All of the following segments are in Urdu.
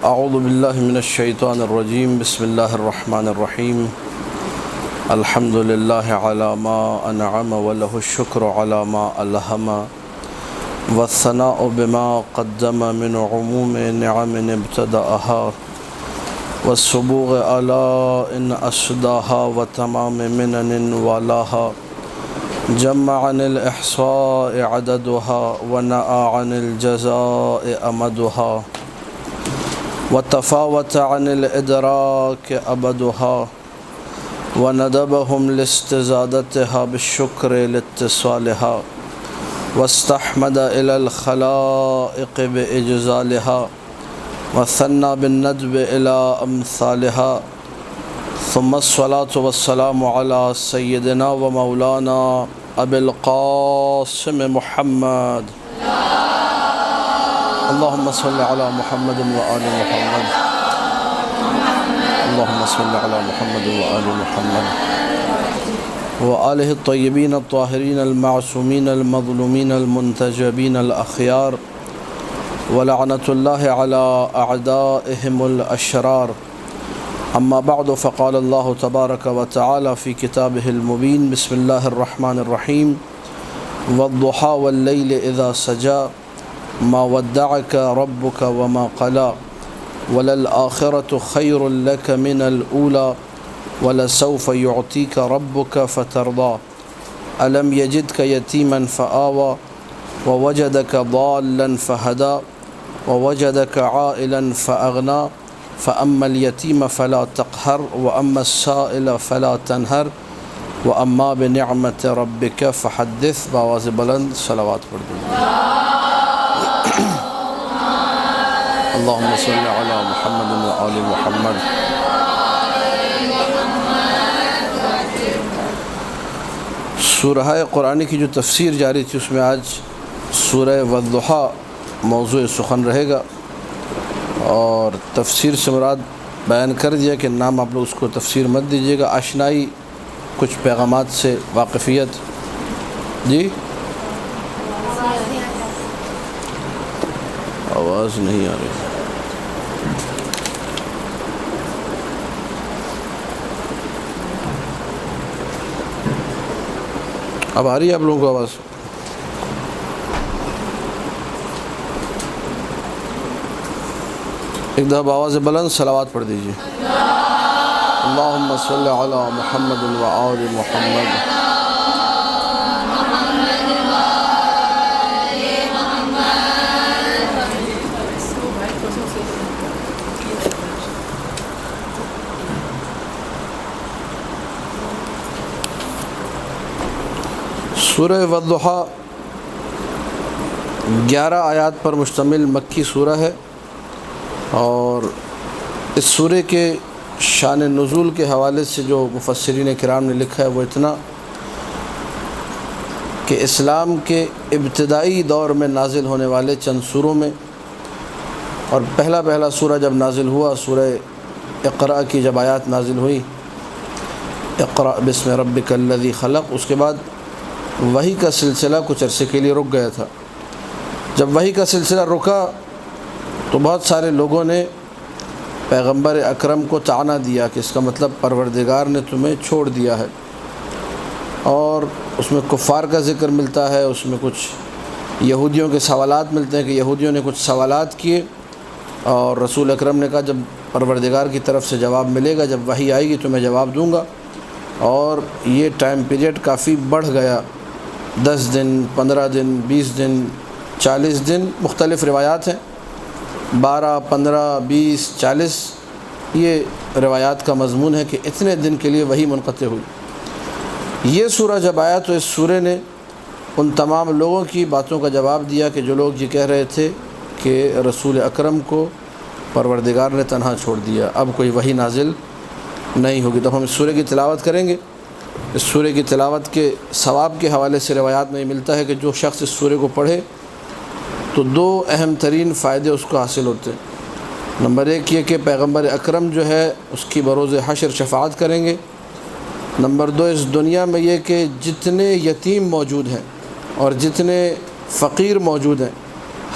اعوذ باللہ من الشیطان الرجیم بسم اللہ الرحمن الرحیم الحمد للہ علی ما انعم ولہ الشکر علی ما الہم والثناء بما قدم من عموم نعم ابتدأها والسبوغ آلاء ان اسداها وتمام منن والاها جمع عن الإحصاء عددها ونأى عن الجزاء أمدها وتفاوت عن الإدراك أبدها وندبهم لاستزادتها بالشكر لاتصالها واستحمد إلى الخلائق بإجزالها وثنى بالندب إلى أمثالها ثم الصلاة والسلام على سيدنا ومولانا أبي القاسم محمد اللهم صل على محمد وآل محمد اللهم صل على محمد وآل محمد وآله الطيبين الطاهرين المعصومين المظلومين المنتجبين الأخيار ولعنة الله على أعدائهم الأشرار أما بعد فقال الله تبارك وتعالى في كتابه المبين بسم الله الرحمن الرحيم والضحى والليل إذا سجى ما ودعك ربك وما قلى وللآخرة خير لك من الأولى ولسوف يعطيك ربك فترضى ألم يجدك يتيما فآوى ووجدك ضالا فهدى ووجدك عائلا فأغنى فأما اليتيم فلا تقهر وأما السائل فلا تنهر وأما بنعمة ربك فحدث بآواز بلند صلوات پڑھ دیں اللهم صل على محمد وآل محمد سورہ قرآن کی جو تفسیر جاری تھی اس میں آج سورہ والضحیٰ موضوع سخن رہے گا، اور تفسیر سے مراد بیان کر دیا کہ نام آپ لوگ اس کو تفسیر مت دیجیے گا، آشنائی کچھ پیغامات سے واقفیت۔ جی آواز نہیں آ رہی، اب آ رہی ہے آپ لوگوں کو آواز؟ ایک دفعہ آواز بلند صلوات پڑھ دیجیے۔ اللہم صل علی محمد وآل محمد۔ سورہ والضحیٰ 11 آیات پر مشتمل مکی سورہ ہے، اور اس سورہ کے شان نزول کے حوالے سے جو مفسرین کرام نے لکھا ہے وہ اتنا کہ اسلام کے ابتدائی دور میں نازل ہونے والے چند سوروں میں، اور پہلا سورہ جب نازل ہوا سورہ اقرا کی جب آیات نازل ہوئی اقرا بسم ربک الذی خلق، اس کے بعد وحی کا سلسلہ کچھ عرصے کے لیے رک گیا تھا۔ جب وحی کا سلسلہ رکا تو بہت سارے لوگوں نے پیغمبر اکرم کو طعنہ دیا کہ اس کا مطلب پروردگار نے تمہیں چھوڑ دیا ہے، اور اس میں کفار کا ذکر ملتا ہے، اس میں کچھ یہودیوں کے سوالات ملتے ہیں کہ یہودیوں نے کچھ سوالات کیے اور رسول اکرم نے کہا جب پروردگار کی طرف سے جواب ملے گا، جب وحی آئے گی تو میں جواب دوں گا، اور یہ ٹائم پیریڈ کافی بڑھ گیا، 10 دن 15 دن 20 دن 40 دن، مختلف روایات ہیں، 12 15 20 40 یہ روایات کا مضمون ہے کہ اتنے دن کے لیے وحی منقطع ہوئی۔ یہ سورہ جب آیا تو اس سورہ نے ان تمام لوگوں کی باتوں کا جواب دیا کہ جو لوگ یہ کہہ رہے تھے کہ رسول اکرم کو پروردگار نے تنہا چھوڑ دیا، اب کوئی وحی نازل نہیں ہوگی۔ تو ہم اس سورہ کی تلاوت کریں گے۔ اس سورہ کی تلاوت کے ثواب کے حوالے سے روایات میں یہ ملتا ہے کہ جو شخص اس سورہ کو پڑھے تو 2 اہم ترین فائدے اس کو حاصل ہوتے ہیں۔ نمبر 1 یہ کہ پیغمبر اکرم جو ہے اس کی بروز حشر شفاعت کریں گے۔ نمبر 2 اس دنیا میں یہ کہ جتنے یتیم موجود ہیں اور جتنے فقیر موجود ہیں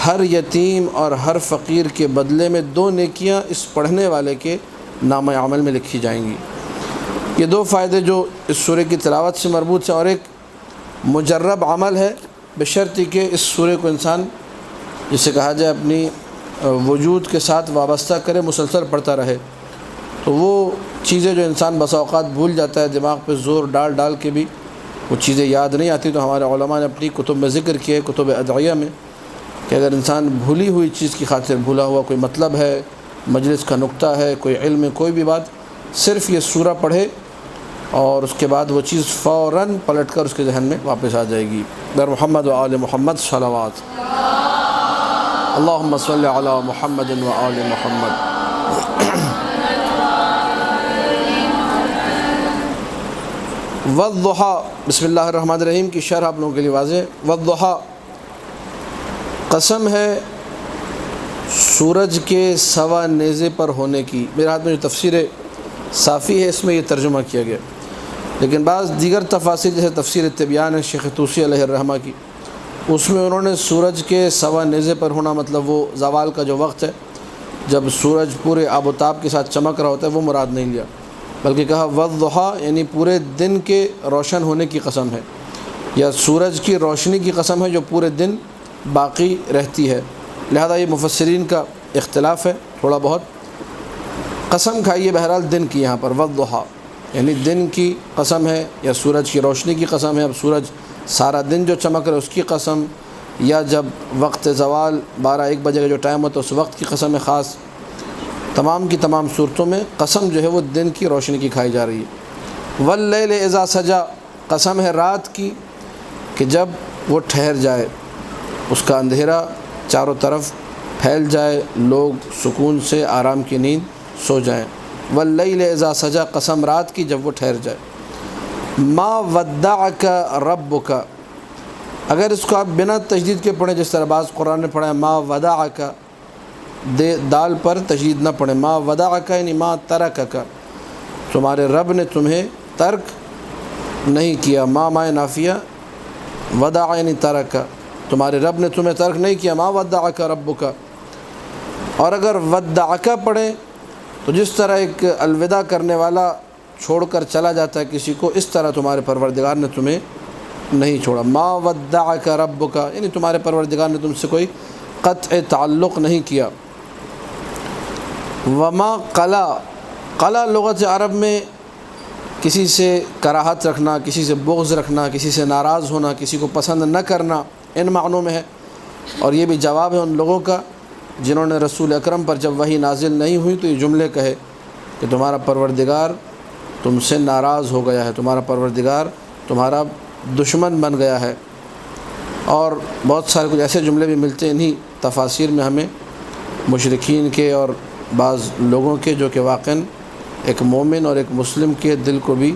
ہر یتیم اور ہر فقیر کے بدلے میں 2 نیکیاں اس پڑھنے والے کے نامہ عمل میں لکھی جائیں گی۔ یہ 2 فائدے جو اس سورہ کی تلاوت سے مربوط ہیں، اور ایک مجرب عمل ہے بشرطی کہ اس سورہ کو انسان جسے کہا جائے اپنی وجود کے ساتھ وابستہ کرے، مسلسل پڑھتا رہے، تو وہ چیزیں جو انسان بسا اوقات بھول جاتا ہے، دماغ پہ زور ڈال کے بھی وہ چیزیں یاد نہیں آتی، تو ہمارے علماء نے اپنی کتب میں ذکر کیا ہے، کتب ادعیہ میں، کہ اگر انسان بھولی ہوئی چیز کی خاطر، بھولا ہوا کوئی مطلب ہے، مجلس کا نقطہ ہے، کوئی علم ہے، کوئی بھی بات، صرف یہ سورہ پڑھے اور اس کے بعد وہ چیز فوراً پلٹ کر اس کے ذہن میں واپس آ جائے گی۔ در محمد و آل محمد صلوات، اللہم صلی علی محمد و آل محمد۔ والضحیٰ، بسم اللہ الرحمن الرحیم کی شرح آپ لوگوں کے لیے واضح۔ والضحیٰ، قسم ہے سورج کے سوا نیزے پر ہونے کی۔ میرے ہاتھ میں جو تفسیر صافی ہے اس میں یہ ترجمہ کیا گیا، لیکن بعض دیگر تفاسیر جیسے تفسیر تبیان ہے شیخ طوسی علیہ الرحمہ کی، اس میں انہوں نے سورج کے سوا نیزے پر ہونا مطلب وہ زوال کا جو وقت ہے جب سورج پورے آب و تاب کے ساتھ چمک رہا ہوتا ہے وہ مراد نہیں لیا، بلکہ کہا والضحیٰ یعنی پورے دن کے روشن ہونے کی قسم ہے، یا سورج کی روشنی کی قسم ہے جو پورے دن باقی رہتی ہے۔ لہذا یہ مفسرین کا اختلاف ہے تھوڑا بہت۔ قسم کھائیے بہرحال دن کی، یہاں پر والضحیٰ یعنی دن کی قسم ہے، یا سورج کی روشنی کی قسم ہے، اب سورج سارا دن جو چمک رہا ہے اس کی قسم، یا جب وقت زوال 12-1 بجے کا جو ٹائم ہوتا ہے اس وقت کی قسم ہے خاص۔ تمام کی تمام صورتوں میں قسم جو ہے وہ دن کی روشنی کی کھائی جا رہی ہے۔ واللیل اذا سجا، قسم ہے رات کی کہ جب وہ ٹھہر جائے، اس کا اندھیرا چاروں طرف پھیل جائے، لوگ سکون سے آرام کی نیند سو جائیں۔ واللیل اذا سجا، قسم رات کی جب وہ ٹھہر جائے۔ ما ودعک ربک، اگر اس کو آپ بنا تشدید کے پڑھیں جس طرح بعض قرآن نے پڑھا ہے ما ودعک، دال پر تشدید نہ پڑھیں، ما ودعک یعنی ما ترکک، تمہارے رب نے تمہیں ترک نہیں کیا، ما مائے نافیہ، ودع یعنی ترک، تمہارے رب نے تمہیں ترک نہیں کیا، ما ودعک ربک۔ اور اگر ودعک پڑھیں تو جس طرح ایک الوداع کرنے والا چھوڑ کر چلا جاتا ہے کسی کو، اس طرح تمہارے پروردگار نے تمہیں نہیں چھوڑا۔ ما ودعک ربک یعنی تمہارے پروردگار نے تم سے کوئی قطع تعلق نہیں کیا۔ وما قلا، قلا لغت عرب میں کسی سے کراہت رکھنا، کسی سے بغض رکھنا، کسی سے ناراض ہونا، کسی کو پسند نہ کرنا، ان معنوں میں ہے۔ اور یہ بھی جواب ہے ان لوگوں کا جنہوں نے رسول اکرم پر جب وحی نازل نہیں ہوئی تو یہ جملے کہے کہ تمہارا پروردگار تم سے ناراض ہو گیا ہے، تمہارا پروردگار تمہارا دشمن بن گیا ہے۔ اور بہت سارے کچھ ایسے جملے بھی ملتے ہیں انہی تفاسیر میں ہمیں مشرکین کے اور بعض لوگوں کے، جو کہ واقعاً ایک مومن اور ایک مسلم کے دل کو بھی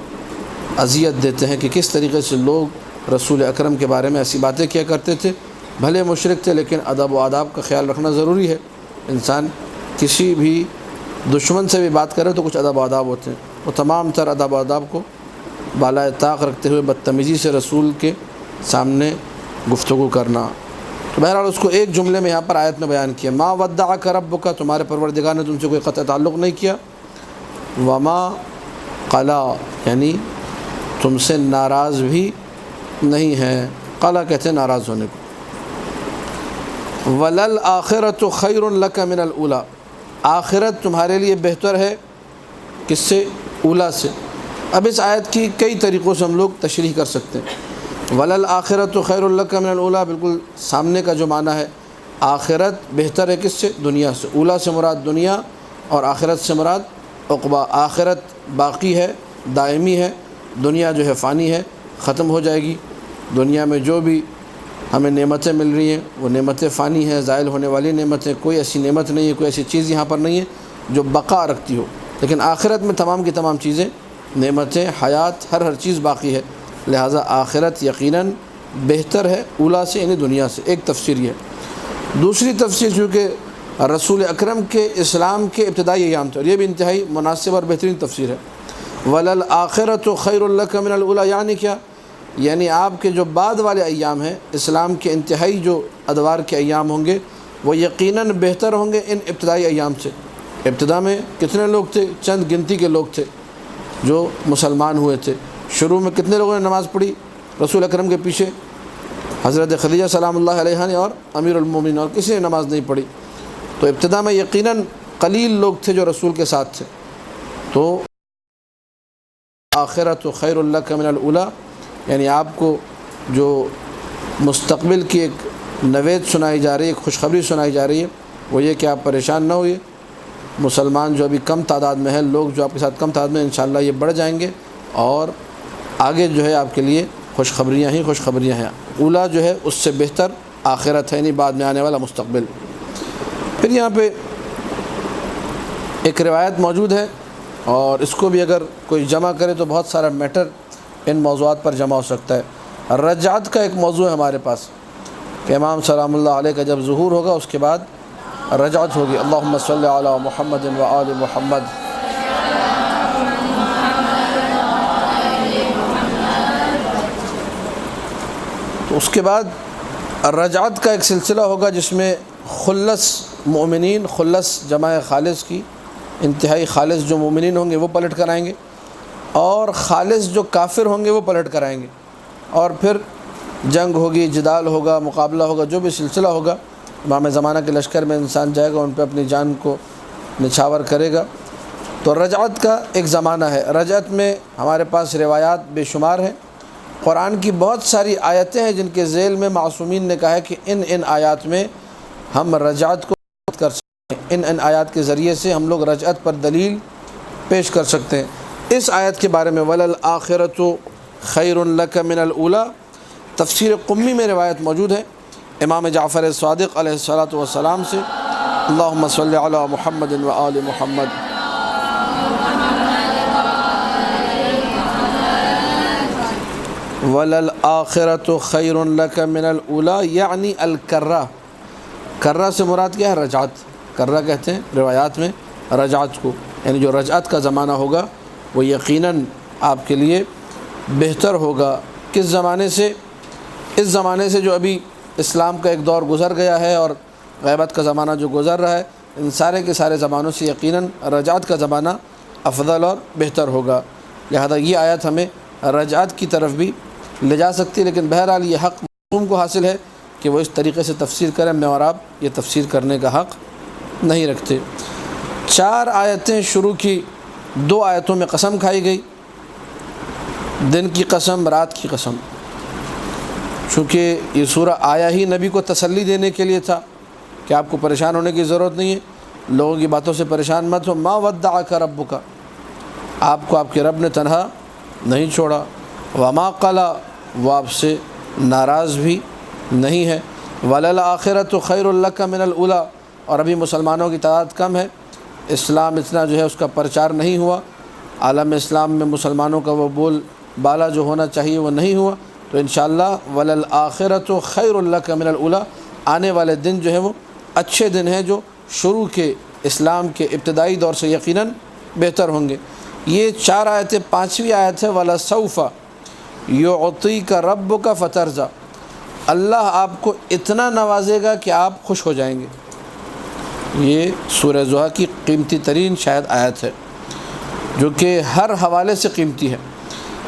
اذیت دیتے ہیں کہ کس طریقے سے لوگ رسول اکرم کے بارے میں ایسی باتیں کیا کرتے تھے۔ بھلے مشرک تھے لیکن ادب و آداب کا خیال رکھنا ضروری ہے۔ انسان کسی بھی دشمن سے بھی بات کرے تو کچھ ادب و آداب ہوتے ہیں، وہ تمام تر ادب و آداب کو بالائے طاق رکھتے ہوئے بدتمیزی سے رسول کے سامنے گفتگو کرنا۔ تو بہرحال اس کو ایک جملے میں یہاں پر آیت میں بیان کیا، ما ودعک ربک، تمہارے پروردگار نے تم سے کوئی قطع تعلق نہیں کیا۔ وما قلا یعنی تم سے ناراض بھی نہیں ہے، قلا کہتے ہیں ناراض ہونے کو۔ وللآخرۃ خیر لک من الاولی، آخرت تمہارے لیے بہتر ہے کس سے؟ اولا سے۔ اب اس آیت کی کئی طریقوں سے ہم لوگ تشریح کر سکتے ہیں۔ وللآخرۃ خیر لک من الاولی بالکل سامنے کا جو معنی ہے، آخرت بہتر ہے کس سے؟ دنیا سے۔ اولا سے مراد دنیا اور آخرت سے مراد عقبہ۔ آخرت باقی ہے، دائمی ہے، دنیا جو ہے فانی ہے، ختم ہو جائے گی۔ دنیا میں جو بھی ہمیں نعمتیں مل رہی ہیں وہ نعمتیں فانی ہیں، زائل ہونے والی نعمتیں، کوئی ایسی نعمت نہیں ہے، کوئی ایسی چیز یہاں پر نہیں ہے جو بقا رکھتی ہو۔ لیکن آخرت میں تمام کی تمام چیزیں، نعمتیں، حیات، ہر چیز باقی ہے، لہٰذا آخرت یقیناً بہتر ہے اولا سے یعنی دنیا سے۔ ایک تفسیر یہ ہے۔ دوسری تفسیر چونکہ رسول اکرم کے اسلام کے ابتدائی ایام تھے، اور یہ بھی انتہائی مناسب اور بہترین تفسیر ہے۔ وللآخرۃ خیر لک من الاولی، یعنی کیا؟ یعنی آپ کے جو بعد والے ایام ہیں، اسلام کے انتہائی جو ادوار کے ایام ہوں گے وہ یقیناً بہتر ہوں گے ان ابتدائی ایام سے۔ ابتدا میں کتنے لوگ تھے؟ چند گنتی کے لوگ تھے جو مسلمان ہوئے تھے۔ شروع میں کتنے لوگوں نے نماز پڑھی رسول اکرم کے پیچھے؟ حضرت خدیجہ سلام اللہ علیہا نے اور امیر المومنین، اور کسی نے نماز نہیں پڑھی۔ تو ابتدا میں یقیناً قلیل لوگ تھے جو رسول کے ساتھ تھے۔ تو آخرت خیر لک من الاولی، یعنی آپ کو جو مستقبل کی ایک نوید سنائی جا رہی ہے، ایک خوشخبری سنائی جا رہی ہے، وہ یہ کہ آپ پریشان نہ ہوئے۔ مسلمان جو ابھی کم تعداد میں ہیں، لوگ جو آپ کے ساتھ کم تعداد میں، انشاءاللہ یہ بڑھ جائیں گے، اور آگے جو ہے آپ کے لیے خوشخبریاں ہی خوشخبریاں ہیں۔ اولا جو ہے اس سے بہتر آخرت ہے، نہیں بعد میں آنے والا مستقبل۔ پھر یہاں پہ ایک روایت موجود ہے، اور اس کو بھی اگر کوئی جمع کرے تو بہت سارا میٹر ان موضوعات پر جمع ہو سکتا ہے۔ رجعت کا ایک موضوع ہے ہمارے پاس کہ امام سلام اللہ علیہ کا جب ظہور ہوگا اس کے بعد رجعت ہوگی۔ اللہم صلی علی محمد و آل محمد۔ تو اس کے بعد رجعت کا ایک سلسلہ ہوگا جس میں خلص مومنین، خلص جمع خالص کی، انتہائی خالص جو مومنین ہوں گے وہ پلٹ کر آئیں گے، اور خالص جو کافر ہوں گے وہ پلٹ کر آئیں گے، اور پھر جنگ ہوگی، جدال ہوگا، مقابلہ ہوگا، جو بھی سلسلہ ہوگا۔ امام زمانہ کے لشکر میں انسان جائے گا، ان پہ اپنی جان کو نچھاور کرے گا۔ تو رجعت کا ایک زمانہ ہے۔ رجعت میں ہمارے پاس روایات بے شمار ہیں، قرآن کی بہت ساری آیتیں ہیں جن کے ذیل میں معصومین نے کہا ہے کہ ان آیات میں ہم رجعت کو کر سکتے ہیں، ان آیات کے ذریعے سے ہم لوگ رجعت پر دلیل پیش کر سکتے ہیں۔ اس آیت کے بارے میں وَلَلْآخِرَةُ خَيْرٌ لَكَ مِنَ الْأُولَىٰ، تفسیر قمی میں روایت موجود ہے امام جعفر صادق علیہ الصلاۃ والسلام سے، اللہم صلی علی محمد و آل محمد۔ وَلَلْآخِرَةُ خَيْرٌ لَكَ مِنَ الْأُولَىٰ، یعنی الکرہ۔ کرہ سے مراد کیا ہے؟ رجعت۔ کرہ کہتے ہیں روایات میں رجعت کو، یعنی جو رجعت کا زمانہ ہوگا وہ یقیناً آپ کے لیے بہتر ہوگا۔ کس زمانے سے؟ اس زمانے سے جو ابھی اسلام کا ایک دور گزر گیا ہے اور غیبت کا زمانہ جو گزر رہا ہے، ان سارے کے سارے زمانوں سے یقیناً رجعت کا زمانہ افضل اور بہتر ہوگا۔ لہذا یہ آیت ہمیں رجعت کی طرف بھی لے جا سکتی ہے، لیکن بہرحال یہ حق معصوم کو حاصل ہے کہ وہ اس طریقے سے تفسیر کریں، میں اور آپ یہ تفسیر کرنے کا حق نہیں رکھتے۔ 4 آیتیں شروع کی، 2 آیتوں میں قسم کھائی گئی، دن کی قسم، رات کی قسم، چونکہ یہ سورہ آیا ہی نبی کو تسلی دینے کے لیے تھا کہ آپ کو پریشان ہونے کی ضرورت نہیں ہے، لوگوں کی باتوں سے پریشان مت ہو۔ ما ودعک ربک، آپ کو آپ کے رب نے تنہا نہیں چھوڑا، وما قلا، وہ آپ سے ناراض بھی نہیں ہے، وَلَلْآخِرَةُ خَيْرٌ لَكَ مِنَ الْأُولَىٰ، اور ابھی مسلمانوں کی تعداد کم ہے، اسلام اتنا جو ہے اس کا پرچار نہیں ہوا، عالم اسلام میں مسلمانوں کا وہ بول بالا جو ہونا چاہیے وہ نہیں ہوا، تو انشاءاللہ وَلَلْآخِرَةُ خَيْرٌ لَكَ مِنَ الْأُولَىٰ، آنے والے دن جو ہیں وہ اچھے دن ہیں، جو شروع کے اسلام کے ابتدائی دور سے یقیناً بہتر ہوں گے۔ یہ 4 آیتیں، 5ویں آیت ہے وَلَسَوْفَ يُعْطِيكَ رَبُّكَ فَتَرْضَىٰ، اللہ آپ کو اتنا نوازے گا کہ آپ خوش ہو جائیں گے۔ یہ سورہ ضحیٰ کی قیمتی ترین شاید آیت ہے، جو کہ ہر حوالے سے قیمتی ہے،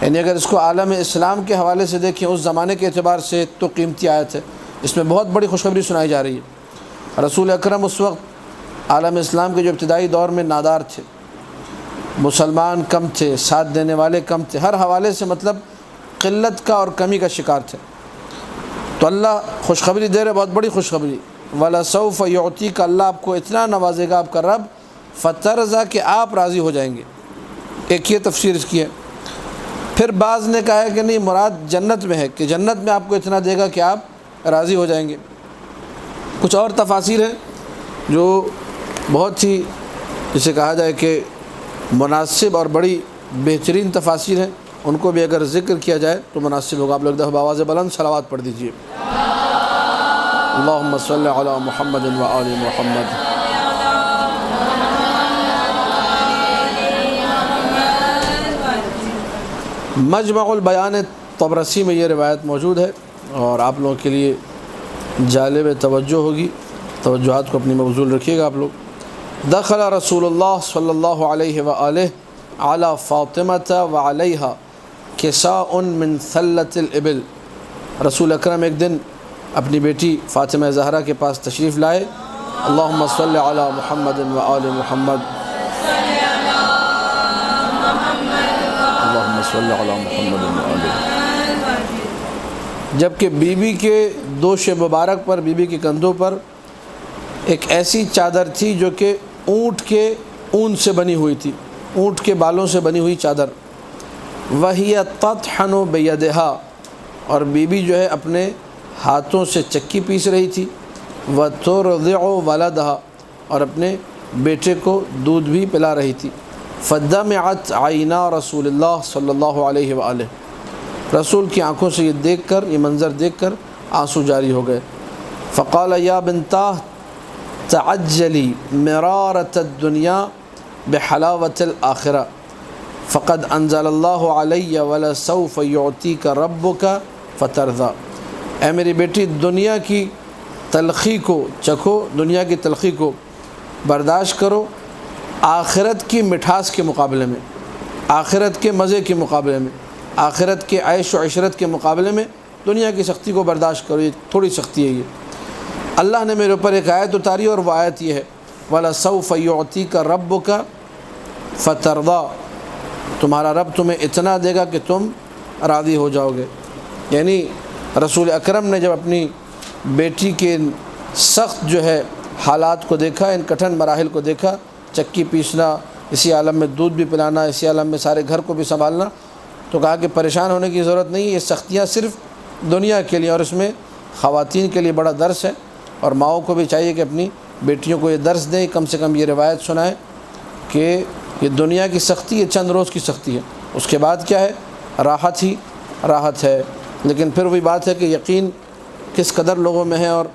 یعنی اگر اس کو عالم اسلام کے حوالے سے دیکھیں، اس زمانے کے اعتبار سے تو قیمتی آیت ہے۔ اس میں بہت بڑی خوشخبری سنائی جا رہی ہے۔ رسول اکرم اس وقت عالم اسلام کے جو ابتدائی دور میں نادار تھے، مسلمان کم تھے، ساتھ دینے والے کم تھے، ہر حوالے سے مطلب قلت کا اور کمی کا شکار تھے، تو اللہ خوشخبری دے رہے، بہت بڑی خوشخبری، وَلَسَوْفَ يُعْطِيكَ، اللہ آپ کو اتنا نوازے گا آپ کا رب، فَتَرْضَىٰ، کہ آپ راضی ہو جائیں گے۔ ایک یہ تفسیر اس کی ہے۔ پھر بعض نے کہا ہے کہ نہیں، مراد جنت میں ہے، کہ جنت میں آپ کو اتنا دے گا کہ آپ راضی ہو جائیں گے۔ کچھ اور تفاسیر ہیں جو بہت ہی، جسے کہا جائے کہ مناسب اور بڑی بہترین تفاسیر ہیں، ان کو بھی اگر ذکر کیا جائے تو مناسب ہوگا۔ آپ لوگ دفعہ بآواز بلند صلوات پڑھ دیجیے، اللہم صلی علی محمد و آل محمد۔ مجمع البیان طبرسی میں یہ روایت موجود ہے اور آپ لوگوں کے لیے جالب توجہ ہوگی، توجہات کو اپنی مبذول رکھیے گا آپ لوگ۔ دخل رسول اللہ صلی اللہ علیہ وآلہ علی فاطمۃ وعلیہا کساء من ثلۃ الابل۔ رسول اکرم ایک دن اپنی بیٹی فاطمہ زہرا کے پاس تشریف لائے۔ اللہم صلی علی محمد وآل محمد، اللہم صلی علی محمد وآل محمد۔ جبکہ بی بی کے دوش مبارک پر، بی بی کے کندھوں پر ایک ایسی چادر تھی جو کہ اونٹ کے اون سے بنی ہوئی تھی، اونٹ کے بالوں سے بنی ہوئی چادر۔ وَهِيَ تَطْحَنُ بِيَدِهَا، اور بی بی جو ہے اپنے ہاتھوں سے چکی پیس رہی تھی۔ وَتُرْضِعُ وَلَدَهَا، اور اپنے بیٹے کو دودھ بھی پلا رہی تھی۔ فَدَمِعَتْ عَيْنَا رسول اللہ صلی اللہ علیہ وآلہ، رسول کی آنکھوں سے یہ منظر دیکھ کر آنسو جاری ہو گئے۔ فقال یا بنتاه تعجلی مرارۃ الدنیا بحلاوۃ الآخرہ فقد انزل اللہ علی ولسوف یعطیک ربک فترضی۔ اے میری بیٹی، دنیا کی تلخی کو چکھو، دنیا کی تلخی کو برداشت کرو آخرت کی مٹھاس کے مقابلے میں، آخرت کے مزے کے مقابلے میں، آخرت کے عیش و عشرت کے مقابلے میں دنیا کی سختی کو برداشت کرو، یہ تھوڑی سختی ہے۔ یہ اللہ نے میرے اوپر ایک آیت اتاری اور وہ آیت یہ ہے وَلَسَوْفَ يُعْطِيكَ رَبُّكَ فَتَرْضَىٰ، تمہارا رب تمہیں اتنا دے گا کہ تم راضی ہو جاؤ گے۔ یعنی رسول اکرم نے جب اپنی بیٹی کے سخت جو ہے حالات کو دیکھا، ان کٹھن مراحل کو دیکھا، چکی پیسنا، اسی عالم میں دودھ بھی پلانا، اسی عالم میں سارے گھر کو بھی سنبھالنا، تو کہا کہ پریشان ہونے کی ضرورت نہیں ہے، یہ سختیاں صرف دنیا کے لیے، اور اس میں خواتین کے لیے بڑا درس ہے، اور ماؤں کو بھی چاہیے کہ اپنی بیٹیوں کو یہ درس دیں، کم سے کم یہ روایت سنائیں کہ یہ دنیا کی سختی، یہ چند روز کی سختی ہے، اس کے بعد کیا ہے؟ راحت ہی راحت ہے۔ لیکن پھر وہی بات ہے کہ یقین کس قدر لوگوں میں ہے اور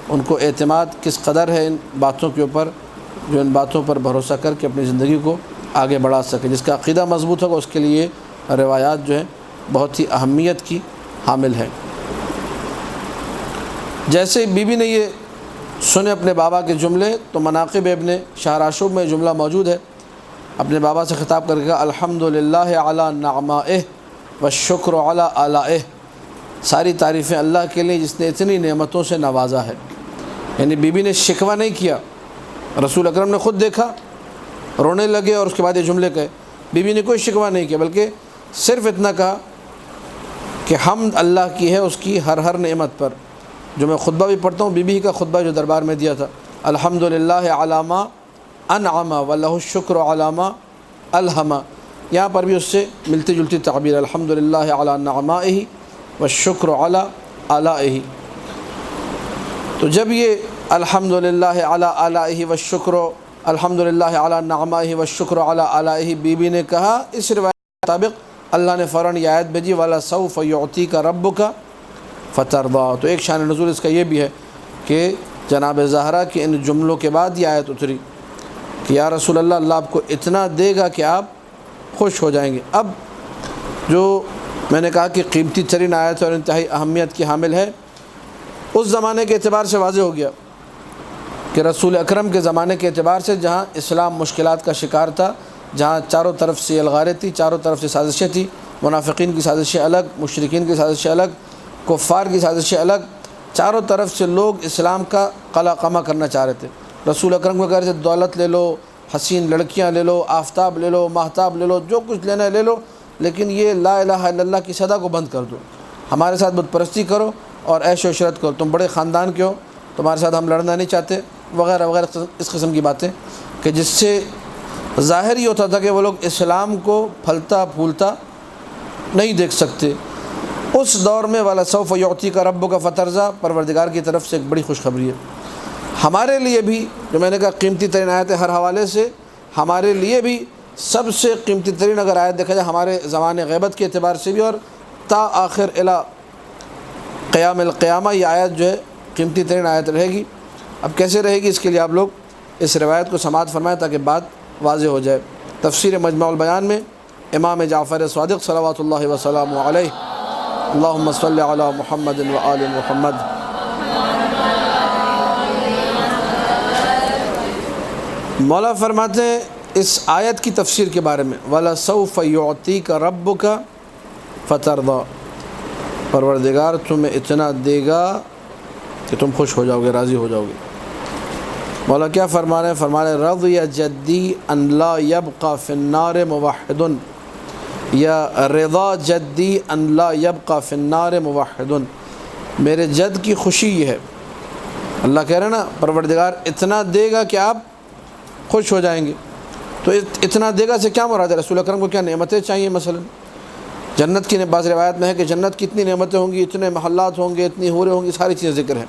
ان کو اعتماد کس قدر ہے ان باتوں کے اوپر، جو ان باتوں پر بھروسہ کر کے اپنی زندگی کو آگے بڑھا سکے۔ جس کا عقیدہ مضبوط ہوگا اس کے لیے روایات جو ہیں بہت ہی اہمیت کی حامل ہے۔ جیسے بی بی نے یہ سنے اپنے بابا کے جملے، تو مناقب ابن شہراشوب میں جملہ موجود ہے، اپنے بابا سے خطاب کر کے کہا الحمدللہ علی نعمائہ والشکر علی آلائہ، ساری تعریفیں اللہ کے لیے جس نے اتنی نعمتوں سے نوازا ہے۔ یعنی بی بی نے شکوہ نہیں کیا، رسول اکرم نے خود دیکھا، رونے لگے اور اس کے بعد یہ جملے کہے، بی بی نے کوئی شکوہ نہیں کیا، بلکہ صرف اتنا کہا کہ حمد اللہ کی ہے اس کی ہر نعمت پر۔ جو میں خطبہ بھی پڑھتا ہوں، بی بی کا خطبہ جو دربار میں دیا تھا، الحمدللہ علی ما انعم ولہ الشکر علی ما الہم، یہاں پر بھی اس سے ملتی جلتی تعبیر، الحمدللہ علی نعمائہ والشکر علی آلائہ۔ تو جب یہ الحمدللہ علی آلائہ والشکر، الحمدللہ علی نعمائہ والشکر علی آلائہ بی بی نے کہا، اس روایت کے مطابق اللہ نے فوراً یہ آیت بھیجی وَلَسَوْفَ يُعْطِيكَ رَبُّكَ فَتَرْضَىٰ۔ تو ایک شان نزول اس کا یہ بھی ہے کہ جناب زہرا کے ان جملوں کے بعد یہ آیت اتری کہ یا رسول اللہ، اللہ آپ کو اتنا دے گا کہ آپ خوش ہو جائیں گے۔ اب جو میں نے کہا کہ قیمتی ترین آیت اور انتہائی اہمیت کی حامل ہے، اس زمانے کے اعتبار سے واضح ہو گیا کہ رسول اکرم کے زمانے کے اعتبار سے جہاں اسلام مشکلات کا شکار تھا، جہاں چاروں طرف سے الغاریں تھیں، چاروں طرف سے سازشیں تھیں، منافقین کی سازشیں الگ، مشرکین کی سازشیں الگ، کفار کی سازشیں الگ، چاروں طرف سے لوگ اسلام کا قلع قمع کرنا چاہ رہے تھے۔ رسول اکرم کو کہہ رہے تھے دولت لے لو، حسین لڑکیاں لے لو، آفتاب لے لو، ماہتاب لے لو، جو کچھ لینا ہے لے لو، لیکن یہ لا الہ الا اللہ کی صدا کو بند کر دو، ہمارے ساتھ بت پرستی کرو اور عیش و عشرت کرو، تم بڑے خاندان کے ہو، تمہارے ساتھ ہم لڑنا نہیں چاہتے، وغیرہ وغیرہ اس قسم کی باتیں، کہ جس سے ظاہر ہی ہوتا تھا کہ وہ لوگ اسلام کو پھلتا پھولتا نہیں دیکھ سکتے۔ اس دور میں وَلَسَوْفَ يُعْطِيكَ رَبُّكَ فَتَرْضَىٰ پروردگار کی طرف سے ایک بڑی خوشخبری ہے ہمارے لیے بھی، جو میں نے کہا قیمتی ترین آیت ہے ہر حوالے سے، ہمارے لیے بھی سب سے قیمتی ترین اگر آیت دیکھا جائے ہمارے زمانے غیبت کے اعتبار سے بھی، اور تا آخر الی قیام القیامہ یہ آیت جو ہے قیمتی ترین آیت رہے گی۔ اب کیسے رہے گی اس کے لیے آپ لوگ اس روایت کو سماعت فرمائیں تاکہ بات واضح ہو جائے۔ تفسیر مجمع البیان میں امام جعفر صادق صلوات اللہ وسلامہ علیہ اللہم صلی علی محمد و آل محمد۔ مولا فرماتے ہیں اس آیت کی تفسیر کے بارے میں، وَلَسَوْفَ يُعْطِيكَ رَبُّكَ فَتَرْضَىٰ، پروردگار تمہیں اتنا دے گا کہ تم خوش ہو جاؤ گے، راضی ہو جاؤ گے۔ مولا کیا فرما رہے ہیں؟ فرما رہے ہیں رضی جدی ان لا یبقى فی النار موحد، یا رضا جدی ان لا یبقى فی النار موحد، میرے جد کی خوشی یہ ہے، اللہ کہہ رہے ہیں نا پروردگار اتنا دے گا کہ آپ خوش ہو جائیں گے۔ تو اتنا دے گا سے کیا مراد ہے؟ رسول اکرم کو کیا نعمتیں چاہیے؟ مثلا جنت کی بعض روایت میں ہے کہ جنت کی اتنی نعمتیں ہوں گی، اتنے محلات ہوں گے، اتنی حوریں ہوں گی، ساری چیزیں ذکر ہیں۔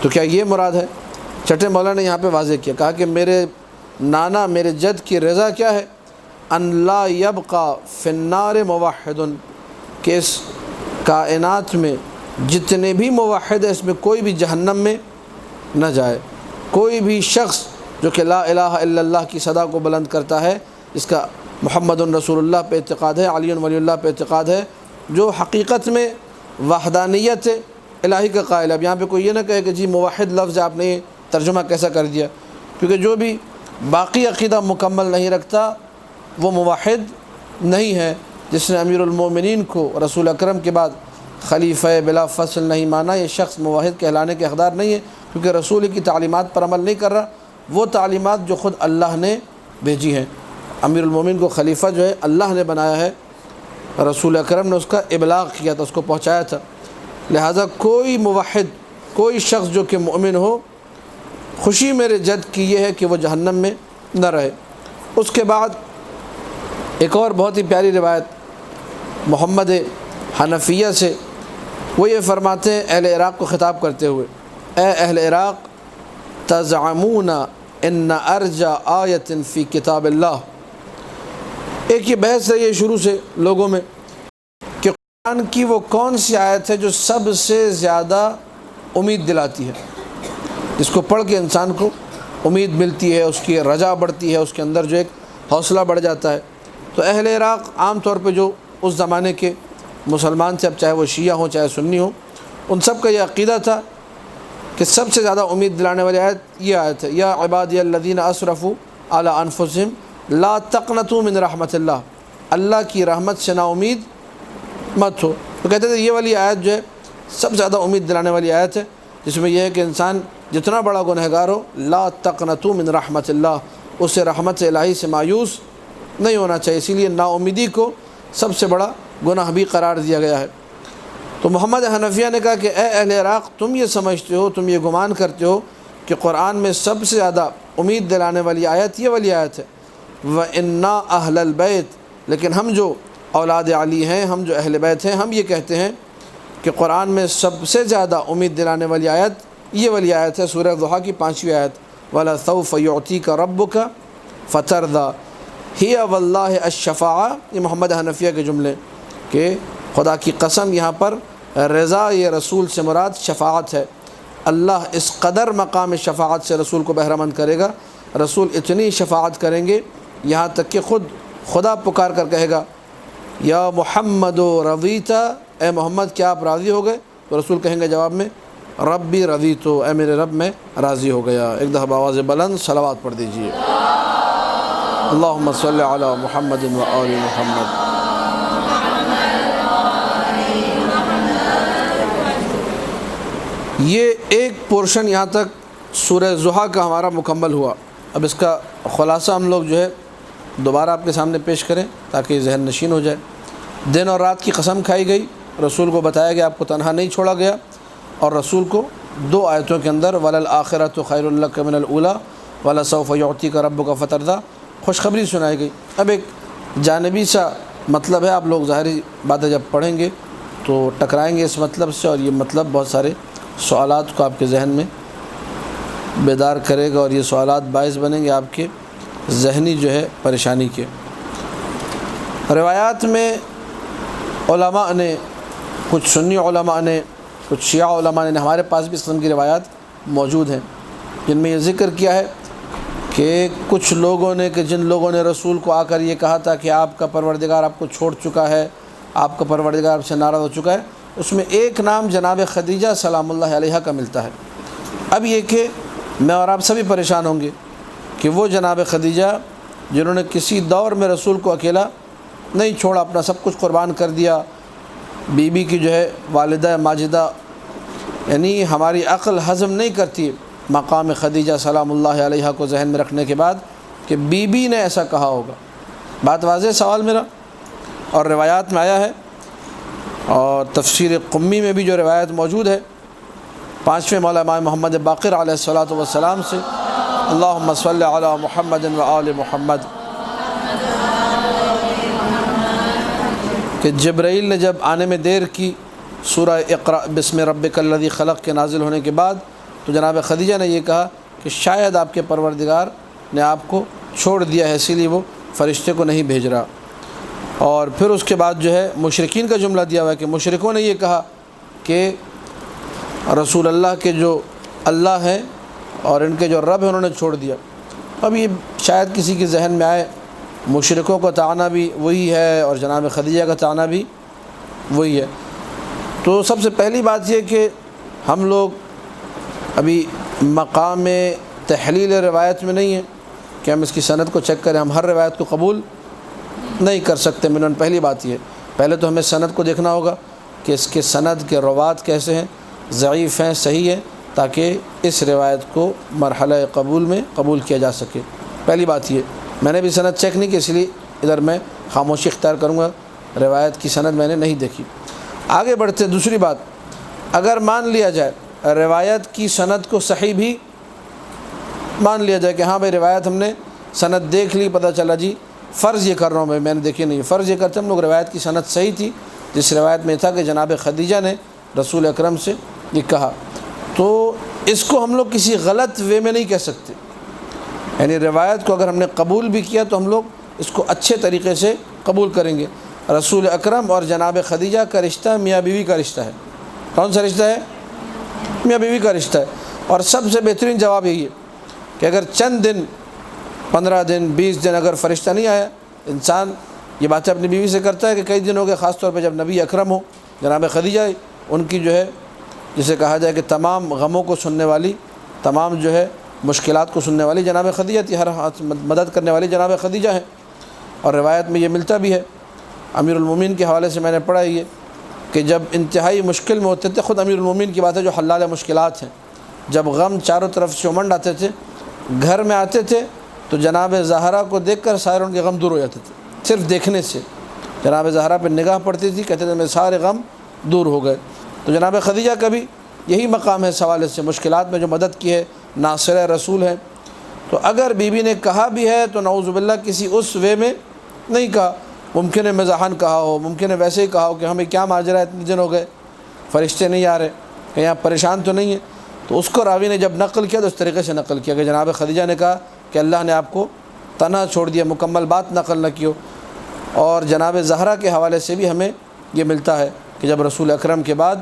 تو کیا یہ مراد ہے؟ چھٹے مولا نے یہاں پہ واضح کیا، کہا کہ میرے نانا میرے جد کی رضا کیا ہے؟ ان لا یبقى فی النار موحد، کہ اس کائنات میں جتنے بھی موحد ہیں اس میں کوئی بھی جہنم میں نہ جائے، کوئی بھی شخص جو کہ لا الہ الا اللہ کی صدا کو بلند کرتا ہے، اس کا محمد رسول اللہ پہ اعتقاد ہے، علی ولی اللہ پہ اعتقاد ہے، جو حقیقت میں وحدانیت الہی کا قائل ہے۔ اب یہاں پہ کوئی یہ نہ کہے کہ جی موحد لفظ آپ نے ترجمہ کیسا کر دیا، کیونکہ جو بھی باقی عقیدہ مکمل نہیں رکھتا وہ موحد نہیں ہے۔ جس نے امیر المومنین کو رسول اکرم کے بعد خلیفہ بلا فصل نہیں مانا، یہ شخص موحد کہلانے کے حقدار نہیں ہے، کیونکہ رسول کی تعلیمات پر عمل نہیں کر رہا، وہ تعلیمات جو خود اللہ نے بھیجی ہیں۔ امیر المومنین کو خلیفہ جو ہے اللہ نے بنایا ہے، رسول اکرم نے اس کا ابلاغ کیا تھا، اس کو پہنچایا تھا۔ لہٰذا کوئی موحد، کوئی شخص جو کہ مومن ہو، خوشی میرے جد کی یہ ہے کہ وہ جہنم میں نہ رہے۔ اس کے بعد ایک اور بہت ہی پیاری روایت محمد حنفیہ سے، وہ یہ فرماتے ہیں اہل عراق کو خطاب کرتے ہوئے، اے اہل عراق تزعمون ان ارجى آیت فی کتاب اللہ۔ ایک یہ بحث ہے یہ شروع سے لوگوں میں کہ قرآن کی وہ کون سی آیت ہے جو سب سے زیادہ امید دلاتی ہے، جس کو پڑھ کے انسان کو امید ملتی ہے، اس کی رجا بڑھتی ہے، اس کے اندر جو ایک حوصلہ بڑھ جاتا ہے۔ تو اہل عراق عام طور پہ جو اس زمانے کے مسلمان تھے، اب چاہے وہ شیعہ ہوں چاہے سنی ہوں، ان سب کا یہ عقیدہ تھا کہ سب سے زیادہ امید دلانے والی آیت یہ آیت ہے، یا عبادی الذین اسرفوا علی انفسہم لا تقنطوا من رحمت اللہ، اللہ کی رحمت سے نا امید مت ہو۔ تو کہتے تھے یہ والی آیت جو ہے سب سے زیادہ امید دلانے والی آیت ہے، جس میں یہ ہے کہ انسان جتنا بڑا گنہگار ہو، لا تقنطوا من رحمت اللہ، اسے رحمت الہی سے مایوس نہیں ہونا چاہیے، اسی لیے نا امیدی کو سب سے بڑا گناہ بھی قرار دیا گیا ہے۔ تو محمد حنفیہ نے کہا کہ اے اہل عراق، تم یہ سمجھتے ہو، تم یہ گمان کرتے ہو کہ قرآن میں سب سے زیادہ امید دلانے والی آیت یہ والی آیت ہے، وَإِنَّا أَهْلَ الْبَيْتِ، لیکن ہم جو اولاد علی ہیں، ہم جو اہل بیت ہیں، ہم یہ کہتے ہیں کہ قرآن میں سب سے زیادہ امید دلانے والی آیت یہ والی آیت ہے، سورہ ضحیٰ کی 5ویں آیت، وَلَسَوْفَ يُعْطِيكَ رَبُّكَ فَتَرْضَىٰ ہِیَ وَاللَّهِ الشَّفَاعَةُ۔ یہ محمد حنفیہ کے جملے کہ خدا کی قسم یہاں پر رضا یہ رسول سے مراد شفاعت ہے، اللہ اس قدر مقام شفاعت سے رسول کو بہرہ مند کرے گا، رسول اتنی شفاعت کریں گے یہاں تک کہ خود خدا پکار کر کہے گا یا محمد رضیت، اے محمد کیا آپ راضی ہو گئے؟ تو رسول کہیں گے جواب میں ربی رضیت، اے میرے رب میں راضی ہو گیا۔ ایک دفعہ آواز بلند صلوات پڑھ دیجئے، اللہم صلی علی محمد و آل محمد۔ یہ ایک پورشن یہاں تک سورہ ضحیٰ کا ہمارا مکمل ہوا۔ اب اس کا خلاصہ ہم لوگ جو ہے دوبارہ آپ کے سامنے پیش کریں تاکہ ذہن نشین ہو جائے۔ دن اور رات کی قسم کھائی گئی، رسول کو بتایا گیا آپ کو تنہا نہیں چھوڑا گیا، اور رسول کو 2 آیتوں کے اندر وَلَلْآخِرَةُ خَيْرٌ لَكَ مِنَ الْأُولَىٰ وَلَسَوْفَ يُعْطِيكَ رَبُّكَ فَتَرْضَىٰ، خوشخبری سنائی گئی۔ اب ایک جانبی سا مطلب ہے، آپ لوگ ظاہری باتیں جب پڑھیں گے تو ٹکرائیں گے اس مطلب سے، اور یہ مطلب بہت سارے سوالات کو آپ کے ذہن میں بیدار کرے گا، اور یہ سوالات باعث بنیں گے آپ کے ذہنی جو ہے پریشانی کے۔ روایات میں علماء نے، کچھ سنی علماء نے، کچھ شیعہ علماء نے، ہمارے پاس بھی اس قسم کی روایات موجود ہیں جن میں یہ ذکر کیا ہے کہ کچھ لوگوں نے، کہ جن لوگوں نے رسول کو آ کر یہ کہا تھا کہ آپ کا پروردگار آپ کو چھوڑ چکا ہے، آپ کا پروردگار آپ سے ناراض ہو چکا ہے، اس میں ایک نام جناب خدیجہ سلام اللہ علیہا کا ملتا ہے۔ اب یہ کہ میں اور آپ سبھی پریشان ہوں گے کہ وہ جناب خدیجہ جنہوں نے کسی دور میں رسول کو اکیلا نہیں چھوڑا، اپنا سب کچھ قربان کر دیا، بی بی کی جو ہے والدہ ماجدہ، یعنی ہماری عقل ہضم نہیں کرتی مقام خدیجہ سلام اللہ علیہا کو ذہن میں رکھنے کے بعد کہ بی بی نے ایسا کہا ہوگا۔ بات واضح سوال میرا، اور روایات میں آیا ہے، اور تفسیر قمی میں بھی جو روایت موجود ہے 5ویں مولا امام محمد باقر علیہ الصلوۃ والسلام سے، اللہم صلی علی محمد و آل محمد، کہ جبرائیل نے جب آنے میں دیر کی سورہ اقرأ بسم ربک الذی خلق کے نازل ہونے کے بعد، تو جناب خدیجہ نے یہ کہا کہ شاید آپ کے پروردگار نے آپ کو چھوڑ دیا ہے، اسی لیے وہ فرشتے کو نہیں بھیج رہا۔ اور پھر اس کے بعد جو ہے مشرکین کا جملہ دیا ہوا ہے کہ مشرکوں نے یہ کہا کہ رسول اللہ کے جو اللہ ہیں اور ان کے جو رب ہیں انہوں نے چھوڑ دیا۔ اب یہ شاید کسی کے ذہن میں آئے، مشرکوں کا طعنہ بھی وہی ہے اور جناب خدیجہ کا طعنہ بھی وہی ہے۔ تو سب سے پہلی بات یہ کہ ہم لوگ ابھی مقام تحلیل روایت میں نہیں ہیں کہ ہم اس کی سند کو چیک کریں، ہم ہر روایت کو قبول نہیں کر سکتے۔ منن پہلی بات یہ، پہلے تو ہمیں سند کو دیکھنا ہوگا کہ اس کے سند کے روات کیسے ہیں، ضعیف ہیں صحیح ہیں، تاکہ اس روایت کو مرحلہ قبول میں قبول کیا جا سکے۔ پہلی بات یہ، میں نے بھی سند چیک نہیں کی، اس لیے ادھر میں خاموشی اختیار کروں گا، روایت کی سند میں نے نہیں دیکھی۔ آگے بڑھتے دوسری بات، اگر مان لیا جائے روایت کی سند کو صحیح بھی مان لیا جائے کہ ہاں بھائی روایت ہم نے سند دیکھ لی، پتہ چلا جی، فرض یہ کر رہا ہوں میں نے دیکھی نہیں، فرض یہ کرتے ہم لوگ روایت کی سند صحیح تھی، جس روایت میں تھا کہ جناب خدیجہ نے رسول اکرم سے یہ کہا، تو اس کو ہم لوگ کسی غلط وے میں نہیں کہہ سکتے۔ یعنی روایت کو اگر ہم نے قبول بھی کیا تو ہم لوگ اس کو اچھے طریقے سے قبول کریں گے۔ رسول اکرم اور جناب خدیجہ کا رشتہ میاں بیوی کا رشتہ ہے۔ کون سا رشتہ ہے؟ میاں بیوی کا رشتہ ہے۔ اور سب سے بہترین جواب یہی ہے کہ اگر چند دن، 15 دن، 20 دن اگر فرشتہ نہیں آیا، انسان یہ باتیں اپنی بیوی سے کرتا ہے کہ کئی دن ہو گئے، خاص طور پہ جب نبی اکرم ہو، جناب خدیجہ ان کی جو ہے جسے کہا جائے کہ تمام غموں کو سننے والی، تمام جو ہے مشکلات کو سننے والی جناب خدیجہ تھی، ہر ہاتھ مدد کرنے والی جناب خدیجہ ہیں۔ اور روایت میں یہ ملتا بھی ہے، امیر المومنین کے حوالے سے میں نے پڑھا یہ کہ جب انتہائی مشکل میں ہوتے تھے، خود امیر المومنین کی بات ہے جو حلال مشکلات ہیں، جب غم چاروں طرف سے امنڈ آتے تھے، گھر میں آتے تھے تو جناب زہرا کو دیکھ کر سارے ان کے غم دور ہو جاتے تھے، صرف دیکھنے سے جناب زہرا پہ نگاہ پڑتی تھی، کہتے تھے میرے سارے غم دور ہو گئے۔ تو جناب خدیجہ کا بھی یہی مقام ہے، اس حوالے سے مشکلات میں جو مدد کی ہے، ناصرہ رسول ہے۔ تو اگر بیوی نے کہا بھی ہے تو نعوذ باللہ کسی اس وے میں نہیں کہا، ممکن ہے مزاحن کہا ہو، ممکن ہے ویسے ہی کہا ہو کہ ہمیں کیا ماجرا ہے، اتنے دن ہو گئے فرشتے نہیں آ رہے، کہیں آپ پریشان تو نہیں ہیں۔ تو اس کو راوی نے جب نقل کیا تو اس طریقے سے نقل کیا کہ جناب خدیجہ نے کہا کہ اللہ نے آپ کو تنہا چھوڑ دیا، مکمل بات نقل نہ کیو۔ اور جناب زہرا کے حوالے سے بھی ہمیں یہ ملتا ہے کہ جب رسول اکرم کے بعد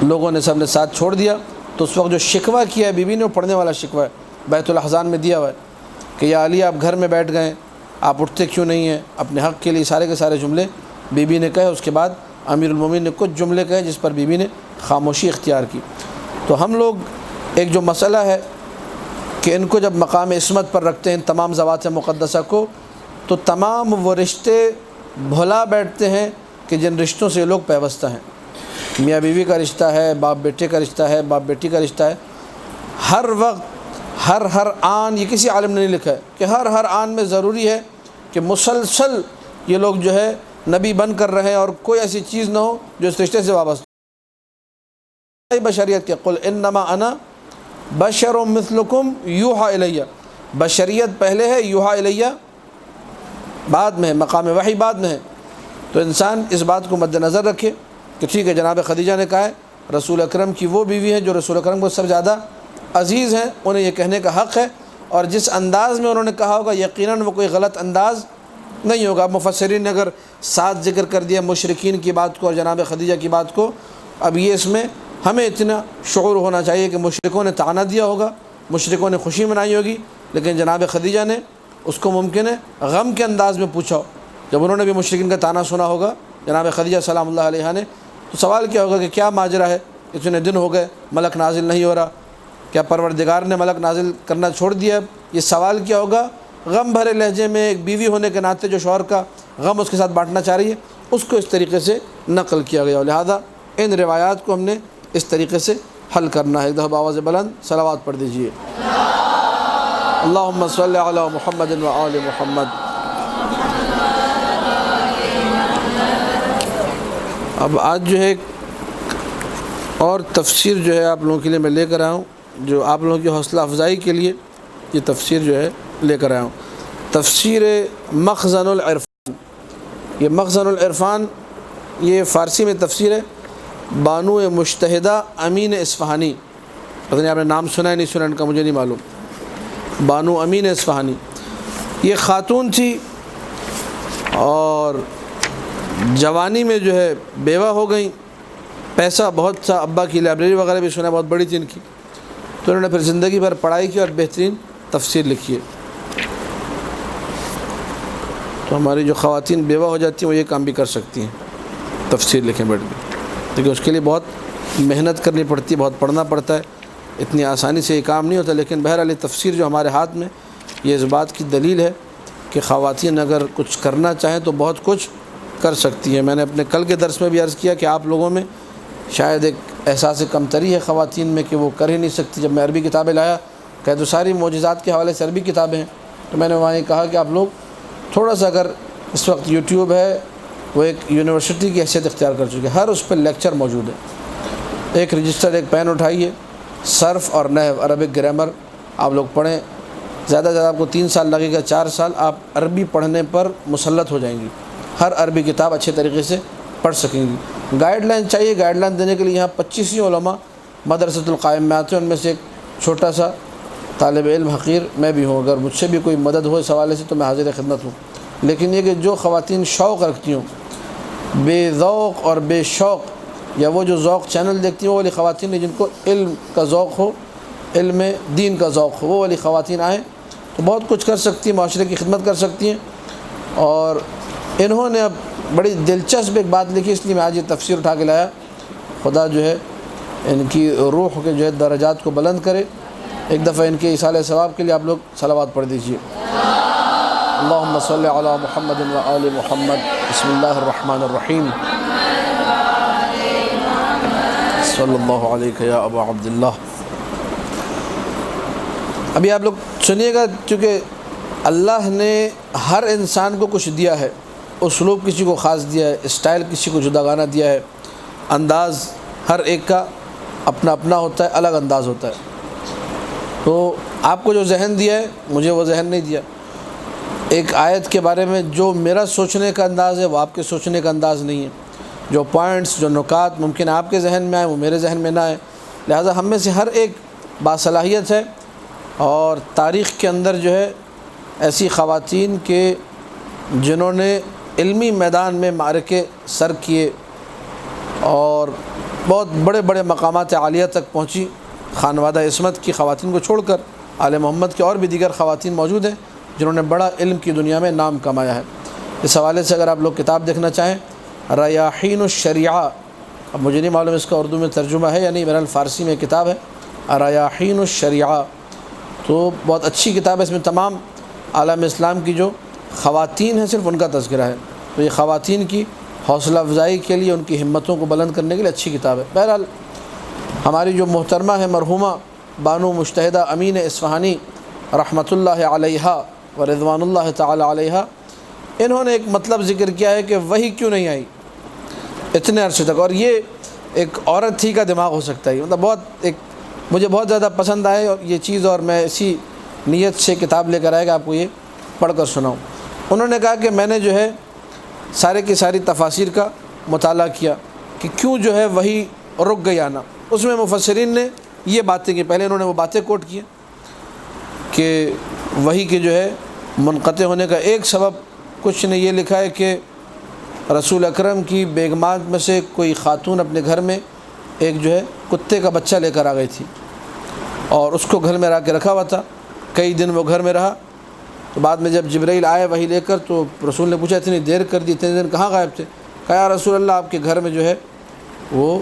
لوگوں نے سب نے ساتھ چھوڑ دیا تو اس وقت جو شکوہ کیا ہے بیوی نے، وہ پڑھنے والا شکوہ ہے، بیت الاحزان میں دیا ہوا ہے کہ یا علی آپ گھر میں بیٹھ گئے، آپ اٹھتے کیوں نہیں ہیں، اپنے حق کے لیے سارے کے سارے جملے بیوی نے کہے۔ اس کے بعد امیر المومنین نے کچھ جملے کہے جس پر بیوی نے خاموشی اختیار کی۔ تو ہم لوگ ایک جو مسئلہ ہے کہ ان کو جب مقام عصمت پر رکھتے ہیں تمام ذوات مقدسہ کو، تو تمام وہ رشتے بھلا بیٹھتے ہیں کہ جن رشتوں سے یہ لوگ پیوستہ ہیں۔ میاں بیوی کا رشتہ ہے، باپ بیٹے کا رشتہ ہے، باپ بیٹی کا رشتہ ہے۔ ہر وقت ہر آن، یہ کسی عالم نے نہیں لکھا ہے کہ ہر آن میں ضروری ہے کہ مسلسل یہ لوگ جو ہے نبی بن کر رہے ہیں اور کوئی ایسی چیز نہ ہو جو اس رشتے سے وابستہ ہے۔ بشریت کے قل انما انا بشر مثلکم یوحی الیہ، بشریت پہلے ہے، یوحی الیہ بعد میں ہے، مقام وحی بعد میں ہے۔ تو انسان اس بات کو مد نظر رکھے کہ ٹھیک ہے جناب خدیجہ نے کہا ہے، رسول اکرم کی وہ بیوی ہیں جو رسول اکرم کو سب زیادہ عزیز ہیں، انہیں یہ کہنے کا حق ہے، اور جس انداز میں انہوں نے کہا ہوگا یقیناً وہ کوئی غلط انداز نہیں ہوگا۔ مفسرین نے اگر ساتھ ذکر کر دیا مشرکین کی بات کو اور جناب خدیجہ کی بات کو، اب یہ اس میں ہمیں اتنا شعور ہونا چاہیے کہ مشرکوں نے طعنہ دیا ہوگا، مشرکوں نے خوشی منائی ہوگی، لیکن جناب خدیجہ نے اس کو ممکن ہے غم کے انداز میں پوچھا ہو جب انہوں نے بھی مشرکین کا طعنہ سنا ہوگا جناب خدیجہ سلام اللہ علیہا نے، تو سوال کیا ہوگا کہ کیا ماجرا ہے، اتنے دن ہو گئے ملک نازل نہیں ہو رہا، کیا پروردگار نے ملک نازل کرنا چھوڑ دیا؟ یہ سوال کیا ہوگا؟ غم بھرے لہجے میں ایک بیوی ہونے کے ناطے جو شوہر کا غم اس کے ساتھ بانٹنا چاہ رہی ہے، اس کو اس طریقے سے نقل کیا گیا، لہذا ان روایات کو ہم نے اس طریقے سے حل کرنا ہے۔ ایک دفعہ آواز بلند صلوات پڑھ دیجیے، اللہم صلی علی محمد و آل محمد۔ اب آج جو ہے اور تفسیر جو ہے آپ لوگوں کے لیے میں لے کر آیا ہوں، جو آپ لوگوں کی حوصلہ افزائی کے لیے یہ تفسیر جو ہے لے کر آیا ہوں، تفسیر مخزن العرفان۔ یہ مخزن العرفان یہ فارسی میں تفسیر ہے، بانو مجتہدہ امین اصفہانی، پتہ نہیں آپ نے نام سنا ہے نہیں سنا، ان کا مجھے نہیں معلوم، بانو امین اصفہانی۔ یہ خاتون تھی اور جوانی میں جو ہے بیوہ ہو گئیں، پیسہ بہت تھا، ابا کی لائبریری وغیرہ بھی سنا بہت بڑی تھی ان کی، تو انہوں نے پھر زندگی بھر پڑھائی کی اور بہترین تفسیر لکھی ہے۔ تو ہماری جو خواتین بیوہ ہو جاتی ہیں وہ یہ کام بھی کر سکتی ہیں، تفسیر لکھیں بیٹھ کے، لیکن اس کے لیے بہت محنت کرنی پڑتی ہے، بہت پڑھنا پڑتا ہے، اتنی آسانی سے یہ کام نہیں ہوتا۔ لیکن بہرحال یہ تفسیر جو ہمارے ہاتھ میں، یہ اس بات کی دلیل ہے کہ خواتین اگر کچھ کرنا چاہیں تو بہت کچھ کر سکتی ہیں۔ میں نے اپنے کل کے درس میں بھی عرض کیا کہ آپ لوگوں میں شاید ایک احساس کمتری ہے خواتین میں کہ وہ کر ہی نہیں سکتی۔ جب میں عربی کتابیں لایا کہ تو ساری معجزات کے حوالے سے عربی کتابیں ہیں، تو میں نے وہاں یہ کہا کہ آپ لوگ تھوڑا سا، اگر اس وقت یوٹیوب ہے وہ ایک یونیورسٹی کی حیثیت اختیار کر چکے، ہر اس پہ لیکچر موجود ہے، ایک رجسٹر ایک پین اٹھائیے، صرف اور نحو عربک گرامر آپ لوگ پڑھیں، زیادہ سے زیادہ آپ کو 3 سال لگے گا، 4 سال آپ عربی پڑھنے پر مسلط ہو جائیں گی، ہر عربی کتاب اچھے طریقے سے پڑھ سکیں گی۔ گائیڈ لائن چاہیے، گائیڈ لائن دینے کے لیے یہاں 25 علماء مدرسۃ القائم میں آتے ہیں، ان میں سے ایک چھوٹا سا طالب علم حقیر میں بھی ہوں، اگر مجھ سے بھی کوئی مدد ہو اس حوالے سے تو میں حاضر خدمت ہوں۔ لیکن یہ کہ جو خواتین شوق رکھتی ہوں، بے ذوق اور بے شوق، یا وہ جو ذوق چینل دیکھتی ہیں وہ والی خواتین ہیں، جن کو علم کا ذوق ہو، علم دین کا ذوق ہو، وہ والی خواتین آئیں تو بہت کچھ کر سکتی ہیں، معاشرے کی خدمت کر سکتی ہیں۔ اور انہوں نے اب بڑی دلچسپ ایک بات لکھی، اس لیے میں آج یہ تفسیر اٹھا کے لایا۔ خدا جو ہے ان کی روح کے جو ہے درجات کو بلند کرے۔ ایک دفعہ ان کے ایصال ثواب کے لیے آپ لوگ صلوات پڑھ دیجیے، اللہم صلی علی محمد و آل محمد۔ بسم اللہ الرحمن الرحیم، صلی اللہ علیہ یا ابا عبداللہ۔ ابھی آپ لوگ سنیے گا، چونکہ اللہ نے ہر انسان کو کچھ دیا ہے، اسلوب کسی کو خاص دیا ہے، اسٹائل کسی کو جداگانہ دیا ہے، انداز ہر ایک کا اپنا اپنا ہوتا ہے، الگ انداز ہوتا ہے۔ تو آپ کو جو ذہن دیا ہے مجھے وہ ذہن نہیں دیا۔ ایک آیت کے بارے میں جو میرا سوچنے کا انداز ہے وہ آپ کے سوچنے کا انداز نہیں ہے، جو پوائنٹس، جو نکات ممکن آپ کے ذہن میں آئے وہ میرے ذہن میں نہ آئے، لہٰذا ہم میں سے ہر ایک باصلاحیت ہے۔ اور تاریخ کے اندر جو ہے ایسی خواتین کے جنہوں نے علمی میدان میں معرکے سر کیے اور بہت بڑے بڑے مقامات عالیہ تک پہنچی، خانوادہ عصمت کی خواتین کو چھوڑ کر آل محمد کے اور بھی دیگر خواتین موجود ہیں جنہوں نے بڑا علم کی دنیا میں نام کمایا ہے۔ اس حوالے سے اگر آپ لوگ کتاب دیکھنا چاہیں، ریاحین الشریعہ، اب مجھے نہیں معلوم اس کا اردو میں ترجمہ ہے یا نہیں، بہرحال فارسی میں کتاب ہے ریاحین الشریعہ، تو بہت اچھی کتاب ہے۔ اس میں تمام عالم اسلام کی جو خواتین ہیں صرف ان کا تذکرہ ہے، تو یہ خواتین کی حوصلہ افزائی کے لیے، ان کی ہمتوں کو بلند کرنے کے لیے اچھی کتاب ہے۔ بہرحال ہماری جو محترمہ ہے مرحومہ بانو مجتہدہ امین اصفہانی رحمۃ اللہ علیہا و رضوان اللہ تعالی علیہا، انہوں نے ایک مطلب ذکر کیا ہے کہ وحی کیوں نہیں آئی اتنے عرصے تک، اور یہ ایک عورت ہی کا دماغ ہو سکتا ہے، مطلب مجھے بہت زیادہ پسند آئے اور یہ چیز، اور میں اسی نیت سے کتاب لے کر آئے کہ آپ کو یہ پڑھ کر سناؤں۔ انہوں نے کہا کہ میں نے جو ہے سارے کی ساری تفاسیر کا مطالعہ کیا کہ کیوں جو ہے وحی رک گئی آنا۔ اس میں مفسرین نے یہ باتیں کی، پہلے انہوں نے وہ باتیں کوٹ کی کہ وحی کے جو ہے منقطع ہونے کا ایک سبب، کچھ نے یہ لکھا ہے کہ رسول اکرم کی بیگمات میں سے کوئی خاتون اپنے گھر میں ایک جو ہے کتے کا بچہ لے کر آ گئی تھی اور اس کو گھر میں لا کے رکھا ہوا تھا، کئی دن وہ گھر میں رہا، تو بعد میں جب جبرائیل آئے وحی لے کر تو رسول نے پوچھا اتنی دیر کر دی، اتنے دن کہاں غائب تھے؟ کہا یا رسول اللہ آپ کے گھر میں جو ہے وہ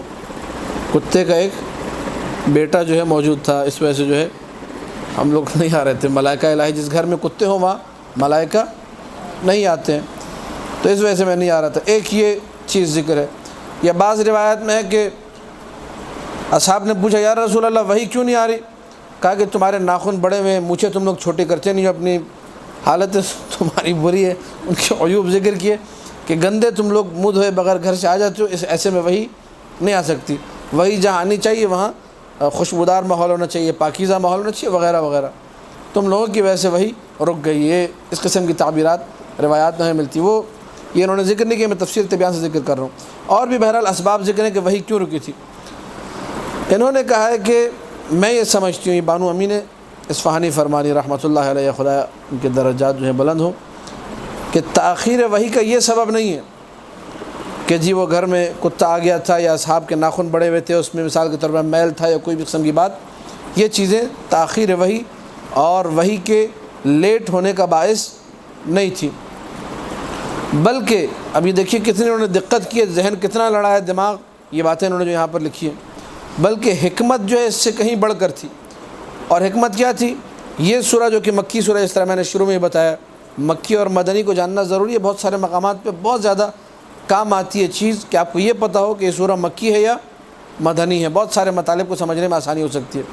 کتے کا ایک بیٹا جو ہے موجود تھا، اس وجہ سے جو ہے ہم لوگ نہیں آ رہے تھے۔ ملائکہ الہی جس گھر میں کتے ہوں وہاں ملائکہ نہیں آتے ہیں، تو اس وجہ سے میں نہیں آ رہا تھا۔ ایک یہ چیز ذکر ہے۔ یا بعض روایت میں ہے کہ اصحاب نے پوچھا یا رسول اللہ وحی کیوں نہیں آ رہی؟ کہا کہ تمہارے ناخن بڑے ہوئے ہیں، مونچھیں تم لوگ چھوٹی کرتے نہیں ہو، اپنی حالت تمہاری بری ہے۔ ان کے عیوب ذکر کیے کہ گندے تم لوگ منہ دھوئے بغیر گھر سے آ جاتے ہو، ایسے میں وحی نہیں آ سکتی۔ وحی جہاں آنی چاہیے وہاں خوشبودار ماحول ہونا چاہیے، پاکیزہ ماحول ہونا چاہیے وغیرہ وغیرہ۔ تم لوگوں کی وجہ سے وحی رک گئی۔ یہ اس قسم کی تعبیرات روایات میں ملتی، وہ یہ انہوں نے ذکر نہیں کیا، میں تفسیر طبیان سے ذکر کر رہا ہوں۔ اور بھی بہرحال اسباب ذکر ہیں کہ وحی کیوں رکی تھی۔ انہوں نے کہا ہے کہ میں یہ سمجھتی ہوں، یہ بانو امین اصفہانی فرمانی رحمۃ اللہ علیہ، خدا ان کے درجات جو ہیں بلند ہوں، کہ تاخیر وحی کا یہ سبب نہیں ہے کہ جی وہ گھر میں کتا آ گیا تھا یا اصحاب کے ناخن بڑے ہوئے تھے، اس میں مثال کے طور پر میل تھا یا کوئی بھی قسم کی بات، یہ چیزیں تاخیر وحی اور وحی کے لیٹ ہونے کا باعث نہیں تھی۔ بلکہ ابھی دیکھیے کتنی انہوں نے دقت کی ہے، ذہن کتنا لڑا ہے، دماغ، یہ باتیں انہوں نے جو یہاں پر لکھی ہیں۔ بلکہ حکمت جو ہے اس سے کہیں بڑھ کر تھی۔ اور حکمت کیا تھی؟ یہ سورہ جو کہ مکی سورہ، اس طرح میں نے شروع میں ہی بتایا، مکی اور مدنی کو جاننا ضروری ہے۔ بہت سارے مقامات پہ بہت زیادہ کام آتی ہے چیز کہ آپ کو یہ پتہ ہو کہ یہ سورہ مکی ہے یا مدنی ہے، بہت سارے مطالب کو سمجھنے میں آسانی ہو سکتی ہے۔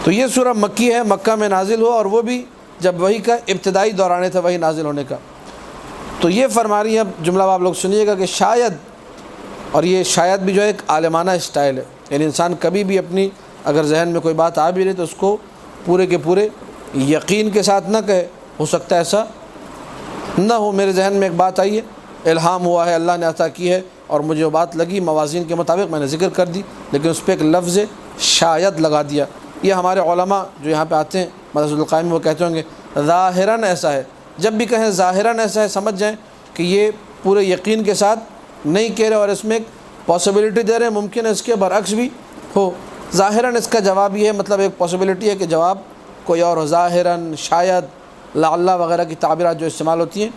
تو یہ سورہ مکی ہے، مکہ میں نازل ہوا، اور وہ بھی جب وحی کا ابتدائی دوران تھا وحی نازل ہونے کا۔ تو یہ فرما رہی ہے، اب جملہ آپ لوگ سنیے گا کہ شاید، اور یہ شاید بھی جو ہے ایک عالمانہ اسٹائل ہے، یعنی انسان کبھی بھی اپنی اگر ذہن میں کوئی بات آ بھی رہی تو اس کو پورے کے پورے یقین کے ساتھ نہ کہے، ہو سکتا ہے ایسا نہ ہو، میرے ذہن میں ایک بات آئی ہے، الہام ہوا ہے، اللہ نے عطا کی ہے اور مجھے وہ بات لگی، موازین کے مطابق میں نے ذکر کر دی، لیکن اس پہ ایک لفظ شاید لگا دیا۔ یہ ہمارے علماء جو یہاں پہ آتے ہیں مدرسۃ القائم میں وہ کہتے ہوں گے ظاہراً ایسا ہے۔ جب بھی کہیں ظاہراً ایسا ہے سمجھ جائیں کہ یہ پورے یقین کے ساتھ نہیں کہہ رہے اور اس میں ایک پاسبلٹی دے رہے ہیں، ممکن ہے اس کے برعکس بھی ہو۔ ظاہراً اس کا جواب یہ ہے، مطلب ایک پاسبلٹی ہے کہ جواب کوئی اور ہو۔ ظاہراً، شاید، لعل وغیرہ کی تعبیرات جو استعمال ہوتی ہیں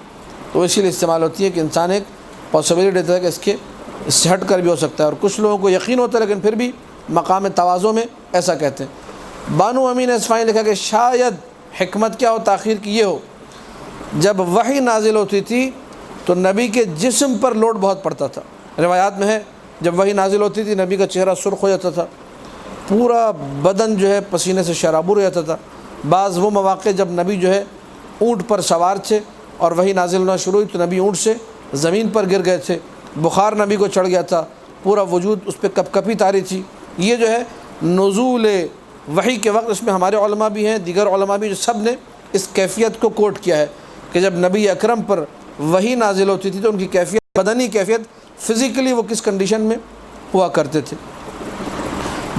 تو اسی لیے استعمال ہوتی ہے کہ انسان ایک پاسبلٹی دیتا ہے کہ اس سے ہٹ کر بھی ہو سکتا ہے، اور کچھ لوگوں کو یقین ہوتا ہے لیکن پھر بھی مقام تواضع میں ایسا کہتے ہیں۔ بانو امین اصفہانی نے لکھا کہ شاید حکمت کیا ہو تاخیر کی، یہ ہو جب وحی نازل ہوتی تھی تو نبی کے جسم پر لوڈ بہت پڑتا تھا۔ روایات میں ہے جب وحی نازل ہوتی تھی نبی کا چہرہ سرخ ہو جاتا تھا، پورا بدن جو ہے پسینے سے شرابور ہو جاتا تھا۔ بعض وہ مواقع جب نبی جو ہے اونٹ پر سوار تھے اور وحی نازل ہونا شروع ہوئی تو نبی اونٹ سے زمین پر گر گئے تھے، بخار نبی کو چڑھ گیا تھا، پورا وجود اس پہ کپ کپی طاری تھی۔ یہ جو ہے نزول وحی کے وقت، اس میں ہمارے علماء بھی ہیں، دیگر علماء بھی، جو سب نے اس کیفیت کو کوٹ کیا ہے کہ جب نبی اکرم پر وحی نازل ہوتی تھی تو ان کی کیفیت، بدنی کیفیت، فزیکلی وہ کس کنڈیشن میں ہوا کرتے تھے۔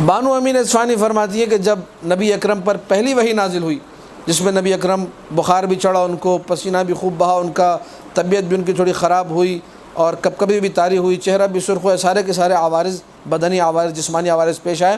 بانو امین اصفہانی فرماتی ہے کہ جب نبی اکرم پر پہلی وحی نازل ہوئی جس میں نبی اکرم بخار بھی چڑھا ان کو، پسینہ بھی خوب بہا ان کا، طبیعت بھی ان کی تھوڑی خراب ہوئی اور کب کبھی بھی طاری ہوئی، چہرہ بھی سرخ ہوا، سارے کے سارے عوارض، بدنی عوارض، جسمانی عوارض پیش آئے،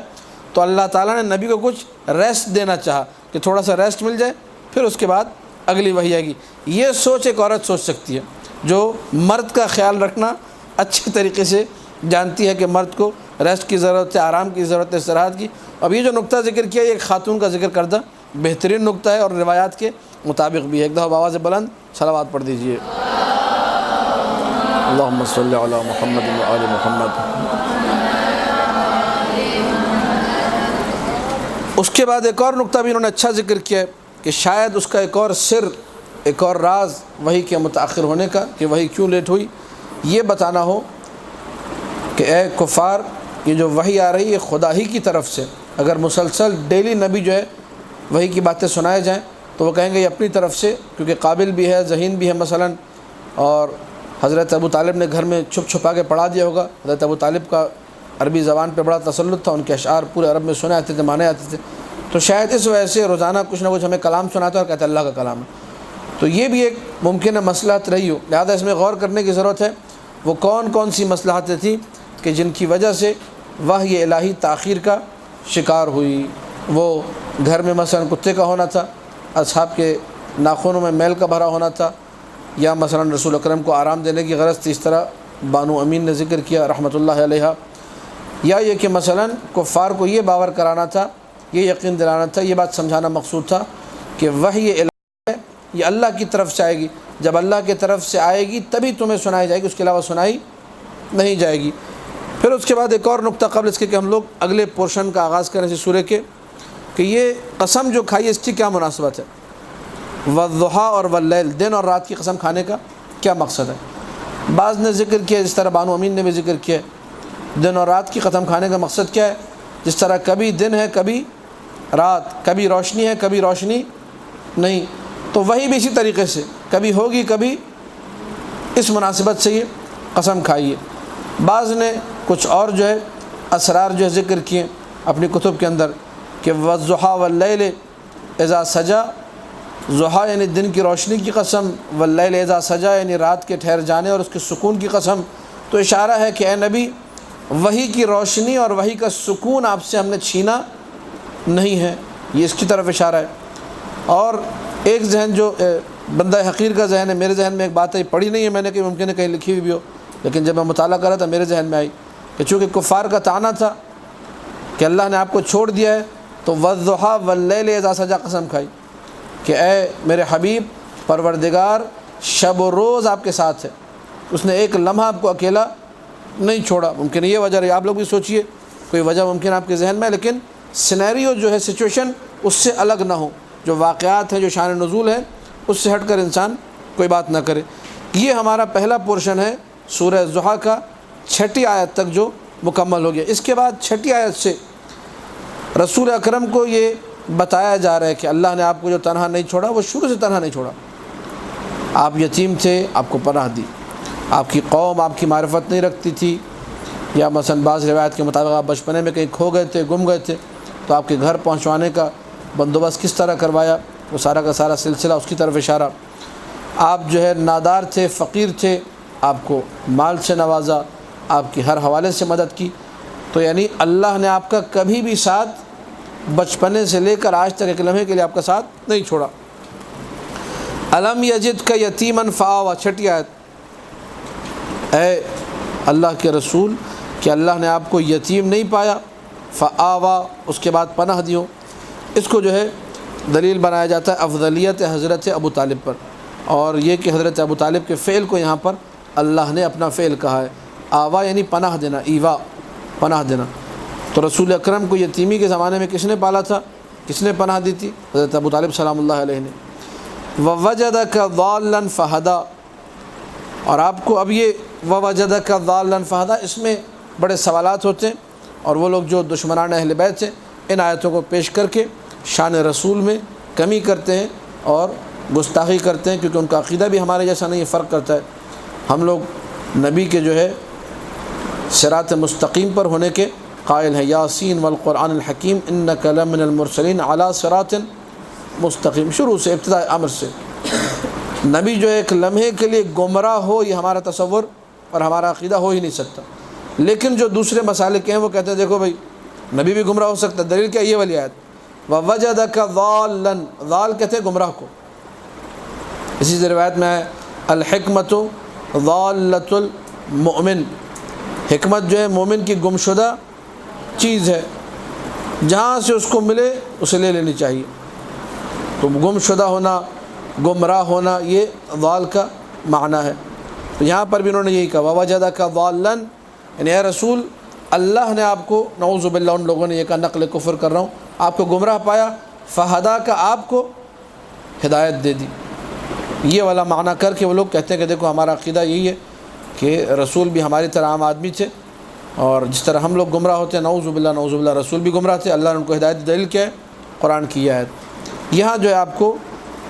تو اللہ تعالیٰ نے نبی کو کچھ ریسٹ دینا چاہا کہ تھوڑا سا ریسٹ مل جائے، پھر اس کے بعد اگلی وحی آئے گی۔ یہ سوچ ایک عورت سوچ سکتی ہے جو مرد کا خیال رکھنا اچھے طریقے سے جانتی ہے کہ مرد کو ریسٹ کی ضرورت ہے، آرام کی ضرورت ہے، استراحت کی۔ اب یہ جو نقطہ ذکر کیا یہ ایک خاتون کا ذکر کردہ بہترین نقطہ ہے اور روایات کے مطابق بھی ہے۔ ایک دفعہ بآواز بلند صلوات پڑھ دیجئے، اللہم صلی علی محمد و آل محمد۔ اس کے بعد ایک اور نقطہ بھی انہوں نے اچھا ذکر کیا ہے کہ شاید اس کا ایک اور سر، ایک اور راز وحی کے متاخر ہونے کا کہ وحی کیوں لیٹ ہوئی، یہ بتانا ہو کہ اے کفار، یہ جو وحی آ رہی ہے خدا ہی کی طرف سے، اگر مسلسل ڈیلی نبی جو ہے وحی کی باتیں سنائے جائیں تو وہ کہیں گے یہ اپنی طرف سے، کیونکہ قابل بھی ہے، ذہین بھی ہے مثلا، اور حضرت ابو طالب نے گھر میں چھپ چھپا کے پڑھا دیا ہوگا۔ حضرت ابو طالب کا عربی زبان پہ بڑا تسلط تھا، ان کے اشعار پورے عرب میں سنے آتے تھے، مانے آتے تھے، تو شاید اس وجہ سے روزانہ کچھ نہ کچھ ہمیں کلام سناتا ہے اور کہتا ہے اللہ کا کلام ہے۔ تو یہ بھی ایک ممکن ہے مصلحت رہی ہو، لہذا اس میں غور کرنے کی ضرورت ہے وہ کون کون سی مصلحتیں تھیں کہ جن کی وجہ سے وحی الہی تاخیر کا شکار ہوئی۔ وہ گھر میں مثلا کتے کا ہونا تھا، اصحاب کے ناخنوں میں میل کا بھرا ہونا تھا، یا مثلا رسول اکرم کو آرام دینے کی غرض تھی، اس طرح بانو امین نے ذکر کیا رحمۃ اللہ علیہ، یا یہ کہ مثلا کفار کو یہ باور کرانا تھا، یہ یقین دلانا تھا، یہ بات سمجھانا مقصود تھا کہ وحی الہی ہے، یہ اللہ کی طرف سے آئے گی، جب اللہ کی طرف سے آئے گی تبھی تمہیں سنائی جائے گی، اس کے علاوہ سنائی نہیں جائے گی۔ پھر اس کے بعد ایک اور نقطہ قبل اس کے کہ ہم لوگ اگلے پورشن کا آغاز کریں اس سورہ کے، کہ یہ قسم جو کھائی اس کی کیا مناسبت ہے، والضحیٰ اور واللیل، دن اور رات کی قسم کھانے کا کیا مقصد ہے۔ بعض نے ذکر کیا، جس طرح بانو امین نے بھی ذکر کیا، دن اور رات کی قسم کھانے کا مقصد کیا ہے، جس طرح کبھی دن ہے کبھی رات، کبھی روشنی ہے کبھی روشنی نہیں، تو وہی بھی اسی طریقے سے کبھی ہوگی کبھی، اس مناسبت سے یہ قسم کھائی ہے۔ بعض نے کچھ اور جو ہے اسرار جو ہے ذکر کیے اپنی کتب کے اندر، کہ والضحیٰ واللیل اذا سجا، ضحیٰ یعنی دن کی روشنی کی قسم، واللیل اذا سجا یعنی رات کے ٹھہر جانے اور اس کے سکون کی قسم، تو اشارہ ہے کہ اے نبی وحی کی روشنی اور وحی کا سکون آپ سے ہم نے چھینا نہیں ہے، یہ اس کی طرف اشارہ ہے۔ اور ایک ذہن جو بندہ حقیر کا ذہن ہے، میرے ذہن میں ایک بات ہے، پڑھی نہیں ہے میں نے، کہ ممکن ہے کہیں لکھی ہوئی بھی ہو، لیکن جب میں مطالعہ کر رہا تھا میرے ذہن میں آئی کہ چونکہ کفار کا طعنہ تھا کہ اللہ نے آپ کو چھوڑ دیا ہے، تو والضحیٰ واللیل اذا سجا قسم کھائی کہ اے میرے حبیب پروردگار شب و روز آپ کے ساتھ ہے، اس نے ایک لمحہ آپ کو اکیلا نہیں چھوڑا۔ ممکن یہ وجہ رہی، آپ لوگ بھی سوچئے کوئی وجہ ممکن آپ کے ذہن میں ہے، لیکن سینیریو جو ہے سچویشن اس سے الگ نہ ہو، جو واقعات ہیں جو شان نزول ہے اس سے ہٹ کر انسان کوئی بات نہ کرے۔ یہ ہمارا پہلا پورشن ہے سورہ ضحیٰ کا، 6 آیت تک جو مکمل ہو گیا۔ اس کے بعد 6 آیت سے رسول اکرم کو یہ بتایا جا رہا ہے کہ اللہ نے آپ کو جو تنہا نہیں چھوڑا، وہ شروع سے تنہا نہیں چھوڑا۔ آپ یتیم تھے، آپ کو پناہ دی، آپ کی قوم آپ کی معرفت نہیں رکھتی تھی، یا مثلا بعض روایت کے مطابق آپ بچپنے میں کہیں کھو گئے تھے، گم گئے تھے، تو آپ کے گھر پہنچوانے کا بندوبست کس طرح کروایا، وہ سارا کا سارا سلسلہ اس کی طرف اشارہ۔ آپ جو ہے نادار تھے، فقیر تھے، آپ کو مال سے نوازا، آپ کی ہر حوالے سے مدد کی، تو یعنی اللہ نے آپ کا کبھی بھی ساتھ بچپنے سے لے کر آج تک ایک لمحے کے لیے آپ کا ساتھ نہیں چھوڑا۔ الم یجد کا یتیمن فآویٰ، 6 آیت، اے اللہ کے رسول کہ اللہ نے آپ کو یتیم نہیں پایا، فآویٰ اس کے بعد پناہ دیو۔ اس کو جو ہے دلیل بنایا جاتا ہے افضلیت حضرت ابو طالب پر، اور یہ کہ حضرت ابو طالب کے فعل کو یہاں پر اللہ نے اپنا فعل کہا ہے۔ آوا یعنی پناہ دینا، ایوا پناہ دینا۔ تو رسول اکرم کو یتیمی کے زمانے میں کس نے پالا تھا، کس نے پناہ دی تھی؟ حضرت ابو طالب سلام اللہ علیہ نے۔ وَوَجَدَكَ ضَالًّا فَهَدَىٰ، اور آپ کو اب یہ وَوَجَدَكَ ضَالًّا فَهَدَىٰ، اس میں بڑے سوالات ہوتے ہیں، اور وہ لوگ جو دشمنان اہل بیت ہیں ان آیتوں کو پیش کر کے شان رسول میں کمی کرتے ہیں اور گستاخی کرتے ہیں، کیونکہ ان کا عقیدہ بھی ہمارے جیسا نہیں ہے، فرق کرتا ہے۔ ہم لوگ نبی کے جو ہے صراط مستقیم پر ہونے کے قائل ہیں، یاسین والقرآن الحکیم انک لمن المرسلین علی صراط مستقیم، شروع سے ابتداء امر سے۔ نبی جو ایک لمحے کے لیے گمراہ ہو، یہ ہمارا تصور اور ہمارا عقیدہ ہو ہی نہیں سکتا۔ لیکن جو دوسرے مسالک ہیں وہ کہتے ہیں دیکھو بھائی نبی بھی گمراہ ہو سکتا ہے، دلیل کیا؟ یہ والی آیت وَوَجَدَكَ ضَالًّا، ضال کہتے ہیں گمراہ کو۔ اسی سے روایت میں ہے الحکمت ضالۃ المؤمن، حکمت جو ہے مومن کی گمشدہ چیز ہے، جہاں سے اس کو ملے اسے لے لینی چاہیے۔ تو گمشدہ ہونا، گمراہ ہونا، یہ ضال کا معنی ہے۔ تو یہاں پر بھی انہوں نے یہی کہا وَوَجَدَكَ ضَالًّا، یعنی اے رسول اللہ نے آپ کو، نعوذ باللہ ان لوگوں نے یہ کہا، نقل کفر کر رہا ہوں، آپ کو گمراہ پایا، فہدا کا آپ کو ہدایت دے دی۔ یہ والا معنی کر کے وہ لوگ کہتے ہیں کہ دیکھو ہمارا عقیدہ یہی ہے کہ رسول بھی ہماری طرح عام آدمی تھے، اور جس طرح ہم لوگ گمراہ ہوتے ہیں، نعوذ باللہ رسول بھی گمراہ تھے، اللہ نے ان کو ہدایت۔ دلیل کیا ہے؟ قرآن کی یہ آیت۔ یہاں جو ہے آپ کو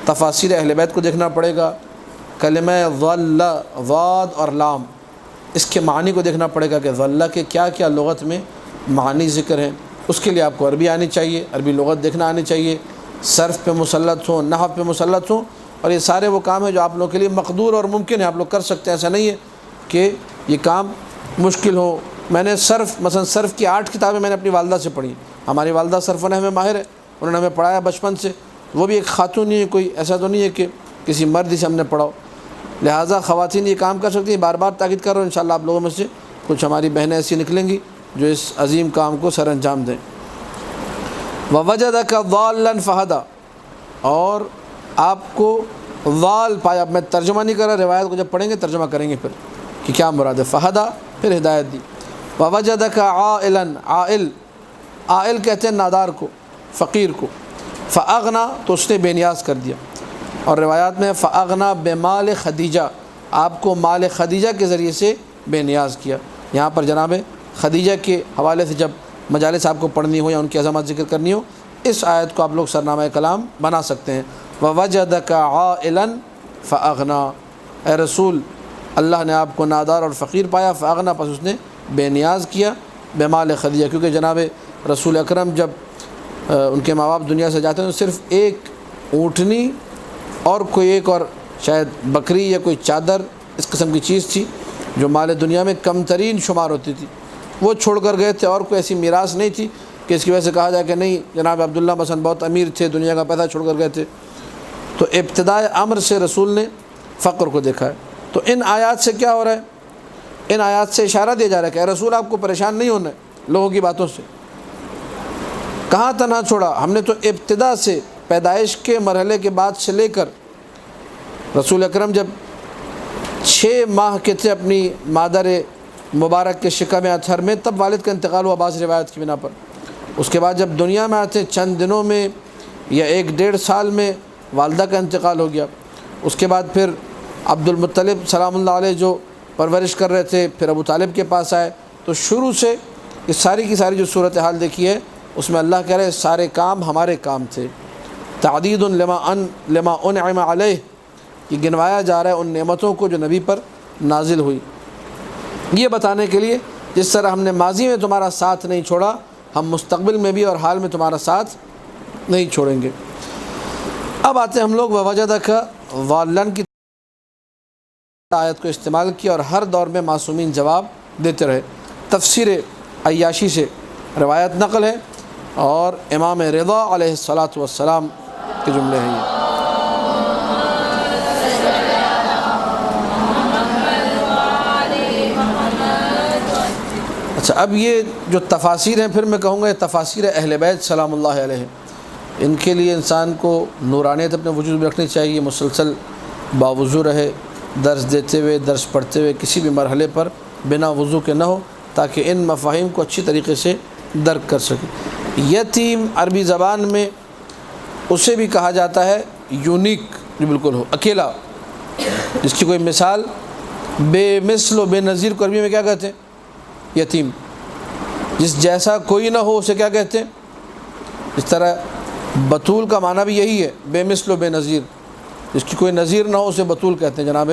تفاسیر اہل بیت کو دیکھنا پڑے گا، کلمہ ضل، ضاد اور لام، اس کے معنی کو دیکھنا پڑے گا کہ ضل کے کیا کیا لغت میں معنی ذکر ہیں۔ اس کے لیے آپ کو عربی آنی چاہیے، عربی لغت دیکھنا آنی چاہیے، صرف پہ مسلط ہوں، نحو پہ مسلط ہوں، اور یہ سارے وہ کام ہیں جو آپ لوگوں کے لیے مقدور اور ممکن ہے، آپ لوگ کر سکتے ہیں۔ ایسا نہیں ہے کہ یہ کام مشکل ہو۔ میں نے مثلا صرف کی 8 کتابیں میں نے اپنی والدہ سے پڑھی، ہماری والدہ صرف و نحو میں ماہر ہے، انہوں نے ہمیں پڑھایا بچپن سے، وہ بھی ایک خاتون ہی ہے، کوئی ایسا تو نہیں ہے کہ کسی مرد سے ہم نے پڑھا ہو، لہٰذا خواتین یہ کام کر سکتی ہیں۔ بار بار تاکید کر رہا ہوں، انشاءاللہ آپ لوگوں میں سے کچھ ہماری بہنیں ایسی نکلیں گی جو اس عظیم کام کو سر انجام دیں۔ وَوَجَدَكَ ضَالًّا فَهَدَىٰ، اور آپ کو ضال پایا۔ اب میں ترجمہ نہیں کر رہا، روایت کو جب پڑھیں گے ترجمہ کریں گے پھر کہ کیا مراد ہے۔ فہدا پھر ہدایت دی۔ وَوَجَدَكَ عَائِلًا، عائل کہتے ہیں نادار کو، فقیر کو۔ فَأَغْنَىٰ تو اس نے بے نیاز کر دیا، اور روایات میں فَأَغْنَىٰ بِمَالِ خدیجہ، آپ کو مال خدیجہ کے ذریعے سے بے نیاز کیا۔ یہاں پر جناب خدیجہ کے حوالے سے جب مجالس آپ کو پڑھنی ہو یا ان کی عظمت ذکر کرنی ہو، اس آیت کو آپ لوگ سرنامہ کلام بنا سکتے ہیں۔ وَوَجَدَكَ عَائِلًا فَأَغْنَىٰ، اے رسول اللہ نے آپ کو نادار اور فقیر پایا، فَأَغْنَىٰ پس اس نے بے نیاز کیا، بمال خدیجہ، کیونکہ جناب رسول اکرم جب ان کے ماں باپ دنیا سے جاتے ہیں تو صرف ایک اونٹنی اور کوئی ایک اور شاید بکری یا کوئی چادر اس قسم کی چیز تھی جو مال دنیا میں کم ترین شمار ہوتی تھی، وہ چھوڑ کر گئے تھے، اور کوئی ایسی میراث نہیں تھی کہ اس کی وجہ سے کہا جائے کہ نہیں جناب عبداللہ مثلا بہت امیر تھے، دنیا کا پیسہ چھوڑ کر گئے تھے۔ تو ابتدائے امر سے رسول نے فقر کو دیکھا ہے۔ تو ان آیات سے کیا ہو رہا ہے؟ ان آیات سے اشارہ دیا جا رہا ہے کہ اے رسول آپ کو پریشان نہیں ہونا ہے لوگوں کی باتوں سے۔ کہاں تنہا چھوڑا ہم نے؟ تو ابتدا سے، پیدائش کے مرحلے کے بعد سے لے کر رسول اکرم جب 6 ماہ کے تھے اپنی مادر مبارک کے شکم اطہر میں، تب والد کا انتقال ہوا بعض روایت کی بنا پر۔ اس کے بعد جب دنیا میں آتے چند دنوں میں یا 1-1.5 سال میں والدہ کا انتقال ہو گیا۔ اس کے بعد پھر عبد المطلب سلام اللہ علیہ جو پرورش کر رہے تھے، پھر ابو طالب کے پاس آئے۔ تو شروع سے یہ ساری کی ساری جو صورتحال دیکھی ہے اس میں اللہ کہہ رہے سارے کام ہمارے کام تھے۔ تعدید لما انعم علیہ، یہ گنوایا جا رہا ہے ان نعمتوں کو جو نبی پر نازل ہوئی، یہ بتانے کے لیے جس طرح ہم نے ماضی میں تمہارا ساتھ نہیں چھوڑا، ہم مستقبل میں بھی اور حال میں تمہارا ساتھ نہیں چھوڑیں گے۔ اب آتے ہیں ہم لوگ وَوَجَدَكَ ضَالًّا کی آیت کو استعمال کیا، اور ہر دور میں معصومین جواب دیتے رہے۔ تفسیر عیاشی سے روایت نقل ہے، اور امام رضا علیہ السلام کے جملے ہیں یہ۔ اچھا، اب یہ جو تفاسیر ہیں پھر میں کہوں گا یہ تفاسیر اہل بیت سلام اللہ علیہ، ان کے لیے انسان کو نورانیت اپنے وجود میں رکھنی چاہیے، مسلسل باوضو رہے، درس دیتے ہوئے، درس پڑھتے ہوئے کسی بھی مرحلے پر بنا وضو کے نہ ہو، تاکہ ان مفاہیم کو اچھی طریقے سے درک کر سکے۔ یتیم عربی زبان میں اسے بھی کہا جاتا ہے یونیک، جو بالکل ہو، اکیلا، جس کی کوئی مثال بے مثل و بے نظیر کو عربی میں کیا کہتے ہیں؟ یتیم۔ جس جیسا کوئی نہ ہو اسے کیا کہتے ہیں؟ اس طرح بطول کا معنی بھی یہی ہے، بے مثل و بے نظیر، جس کی کوئی نظیر نہ ہو اسے بطول کہتے ہیں۔ جناب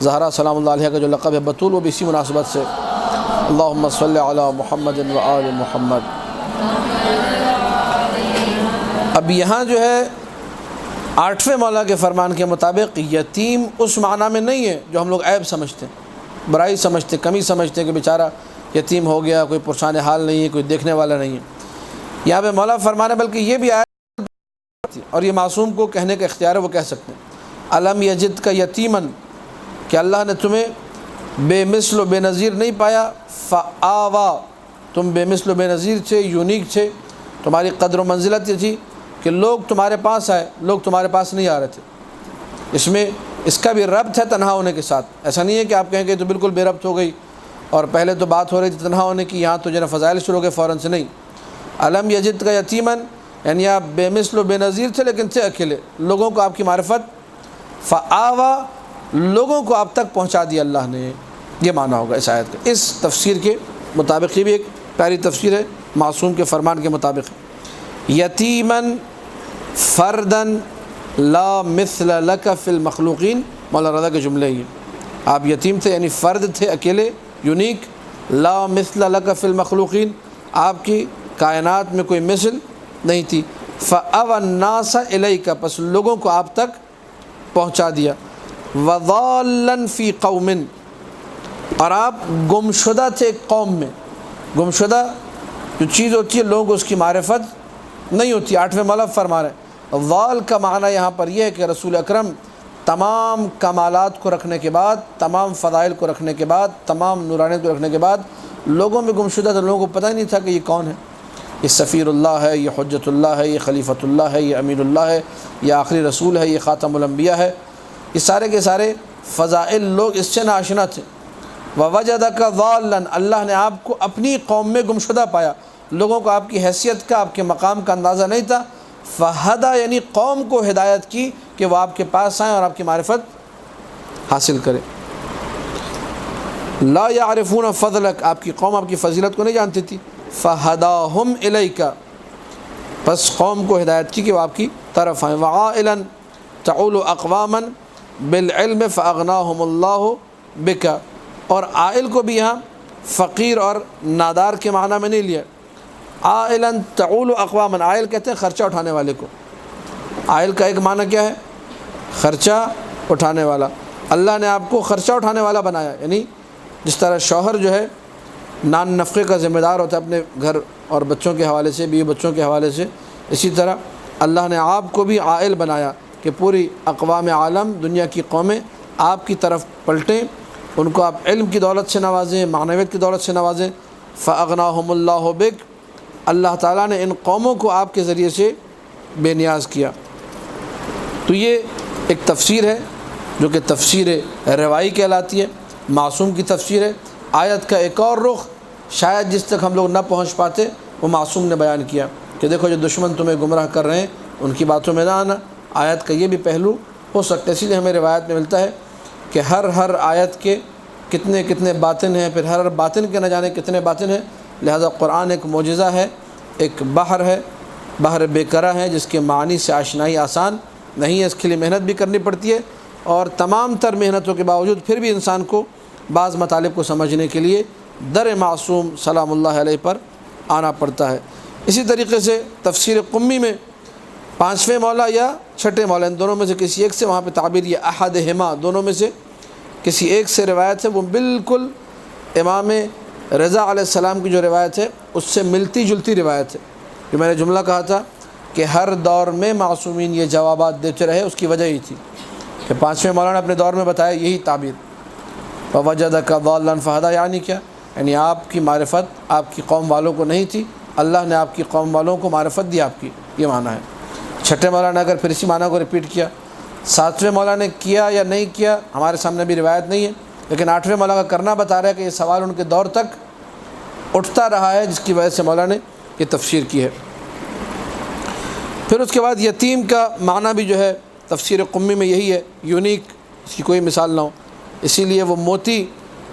زہرا سلام اللہ علیہ کا جو لقب ہے بطول، وہ بھی اسی مناسبت سے۔ اللہم صلی علی محمد و آل محمد۔ اب یہاں جو ہے 8ویں مولا کے فرمان کے مطابق یتیم اس معنی میں نہیں ہے جو ہم لوگ عیب سمجھتے ہیں، برائی سمجھتے ہیں، کمی سمجھتے ہیں کہ بیچارہ یتیم ہو گیا، کوئی پرسان حال نہیں ہے، کوئی دیکھنے والا نہیں ہے۔ یہاں پہ مولا فرمانا بلکہ یہ بھی آیت، اور یہ معصوم کو کہنے کا اختیار ہے، وہ کہہ سکتے ہیں الم یجد کا یتیمن، کہ اللہ نے تمہیں بے مثل و بے نظیر نہیں پایا، فآوا، تم بے مثل و بے نظیر تھے، یونیک تھے، تمہاری قدر و منزلت یہ تھی کہ لوگ تمہارے پاس آئے، لوگ تمہارے پاس نہیں آ رہے تھے۔ اس میں اس کا بھی ربط ہے تنہا ہونے کے ساتھ۔ ایسا نہیں ہے کہ آپ کہیں کہ تو بالکل بے ربط ہو گئی اور پہلے تو بات ہو رہی تھی تنہا ہونے کی، یہاں تو جو ہے فضائل شروع ہو گئے فوراً سے، نہیں۔ الم یجد کا یتیمن یعنی آپ بے مثل و بے نظیر تھے لیکن تھے اکیلے، لوگوں کو آپ کی معرفت، فآوا، لوگوں کو آپ تک پہنچا دیا اللہ نے، یہ معنی ہوگا اس آیت کا۔ اس تفسیر کے مطابق یہ بھی ایک پیاری تفسیر ہے معصوم کے فرمان کے مطابق۔ یتیمن فردن لا مثل لک فی المخلوقین، مولانا رضا کے جملے یہ۔ آپ یتیم تھے یعنی فرد تھے، اکیلے، یونیک، لا مثل لک فی المخلوقین، آپ کی کائنات میں کوئی مثل نہیں تھی۔ فأوى الناس الیک، پس لوگوں کو آپ تک پہنچا دیا۔ وضالا فی قوم، اور آپ گمشدہ تھے ایک قوم میں۔ گمشدہ جو چیز ہوتی ہے لوگوں کو اس کی معرفت نہیں ہوتی، 8ویں مولا فرما رہے ہیں ضال کا معنی یہاں پر یہ ہے کہ رسول اکرم تمام کمالات کو رکھنے کے بعد، تمام فضائل کو رکھنے کے بعد، تمام نورانیت کو رکھنے کے بعد لوگوں میں گمشدہ تھے، لوگوں کو پتہ ہی نہیں تھا کہ یہ کون ہے، یہ سفیر اللہ ہے، یہ حجت اللہ ہے، یہ خلیفۃ اللہ ہے، یہ امین اللہ ہے، یہ آخری رسول ہے، یہ خاتم الانبیاء ہے۔ یہ سارے کے سارے فضائل لوگ اس سے ناشنا تھے۔ وَوَجَدَكَ ضَالًّا، اللہ نے آپ کو اپنی قوم میں گمشدہ پایا، لوگوں کو آپ کی حیثیت کا، آپ کے مقام کا اندازہ نہیں تھا۔ فہدا یعنی قوم کو ہدایت کی کہ وہ آپ کے پاس آئیں اور آپ کی معرفت حاصل کریں۔ لا يعرفون فضلک، آپ کی قوم آپ کی فضیلت کو نہیں جانتی تھی۔ فہداہم الیک، پس قوم کو ہدایت کی کہ وہ آپ کی طرف آئیں۔ وعائلا تعول اقواما بالعلم فاغناہم اللہ بک، اور عائل کو بھی یہاں فقیر اور نادار کے معنی میں نہیں لیا۔ عائلا تعول اقواما، عائل کہتے ہیں خرچہ اٹھانے والے کو۔ عائل کا ایک معنی کیا ہے؟ خرچہ اٹھانے والا۔ اللہ نے آپ کو خرچہ اٹھانے والا بنایا، یعنی جس طرح شوہر جو ہے نان نفقے کا ذمہ دار ہوتا ہے اپنے گھر اور بچوں کے حوالے سے، بیوی بچوں کے حوالے سے، اسی طرح اللہ نے آپ کو بھی عائل بنایا کہ پوری اقوام عالم، دنیا کی قومیں آپ کی طرف پلٹیں، ان کو آپ علم کی دولت سے نوازیں، معنویت کی دولت سے نوازیں۔ فاغناہم اللہ بک، اللہ تعالیٰ نے ان قوموں کو آپ کے ذریعے سے بے نیاز کیا۔ تو یہ ایک تفسیر ہے جو کہ تفسیر روائی کہلاتی ہے، معصوم کی تفسیر ہے۔ آیت کا ایک اور رخ شاید جس تک ہم لوگ نہ پہنچ پاتے وہ معصوم نے بیان کیا کہ دیکھو جو دشمن تمہیں گمراہ کر رہے ہیں ان کی باتوں میں نہ آنا۔ آیت کا یہ بھی پہلو ہو سکتا ہے، اسی لیے ہمیں روایت میں ملتا ہے کہ ہر آیت کے کتنے باطن ہیں، پھر ہر باطن کے نہ جانے کتنے باطن ہیں۔ لہذا قرآن ایک معجزہ ہے، ایک بحر ہے، بحر بے کرہ ہے، جس کے معنی سے آشنائی آسان نہیں ہے، اس کے لیے محنت بھی کرنی پڑتی ہے، اور تمام تر محنتوں کے باوجود پھر بھی انسان کو بعض مطالب کو سمجھنے کے لیے در معصوم سلام اللہ علیہ پر آنا پڑتا ہے۔ اسی طریقے سے تفسیر قمی میں پانچویں مولا یا چھٹے مولا، ان دونوں میں سے کسی ایک سے، وہاں پہ تعبیر یہ احدہما، دونوں میں سے کسی ایک سے روایت ہے، وہ بالکل امام رضا علیہ السلام کی جو روایت ہے اس سے ملتی جلتی روایت ہے۔ جو میں نے جملہ کہا تھا کہ ہر دور میں معصومین یہ جوابات دیتے رہے، اس کی وجہ ہی تھی کہ پانچویں مولا نے اپنے دور میں بتایا یہی تعبیر۔ وَوَجَدَكَ ضَالًّا فَهَدَىٰ، یعنی کیا؟ یعنی آپ کی معرفت آپ کی قوم والوں کو نہیں تھی، اللہ نے آپ کی قوم والوں کو معرفت دی آپ کی، یہ معنی ہے۔ چھٹے مولا نے اگر پھر اسی معنی کو ریپیٹ کیا، ساتویں مولا نے کیا یا نہیں کیا ہمارے سامنے بھی روایت نہیں ہے، لیکن آٹھویں مولا کا کرنا بتا رہا ہے کہ یہ سوال ان کے دور تک اٹھتا رہا ہے، جس کی وجہ سے مولا نے یہ تفسیر کی ہے۔ پھر اس کے بعد یتیم کا معنی بھی جو ہے تفسیر قمی میں یہی ہے، یونیک، اس کی کوئی مثال نہ ہو، اسی لیے وہ موتی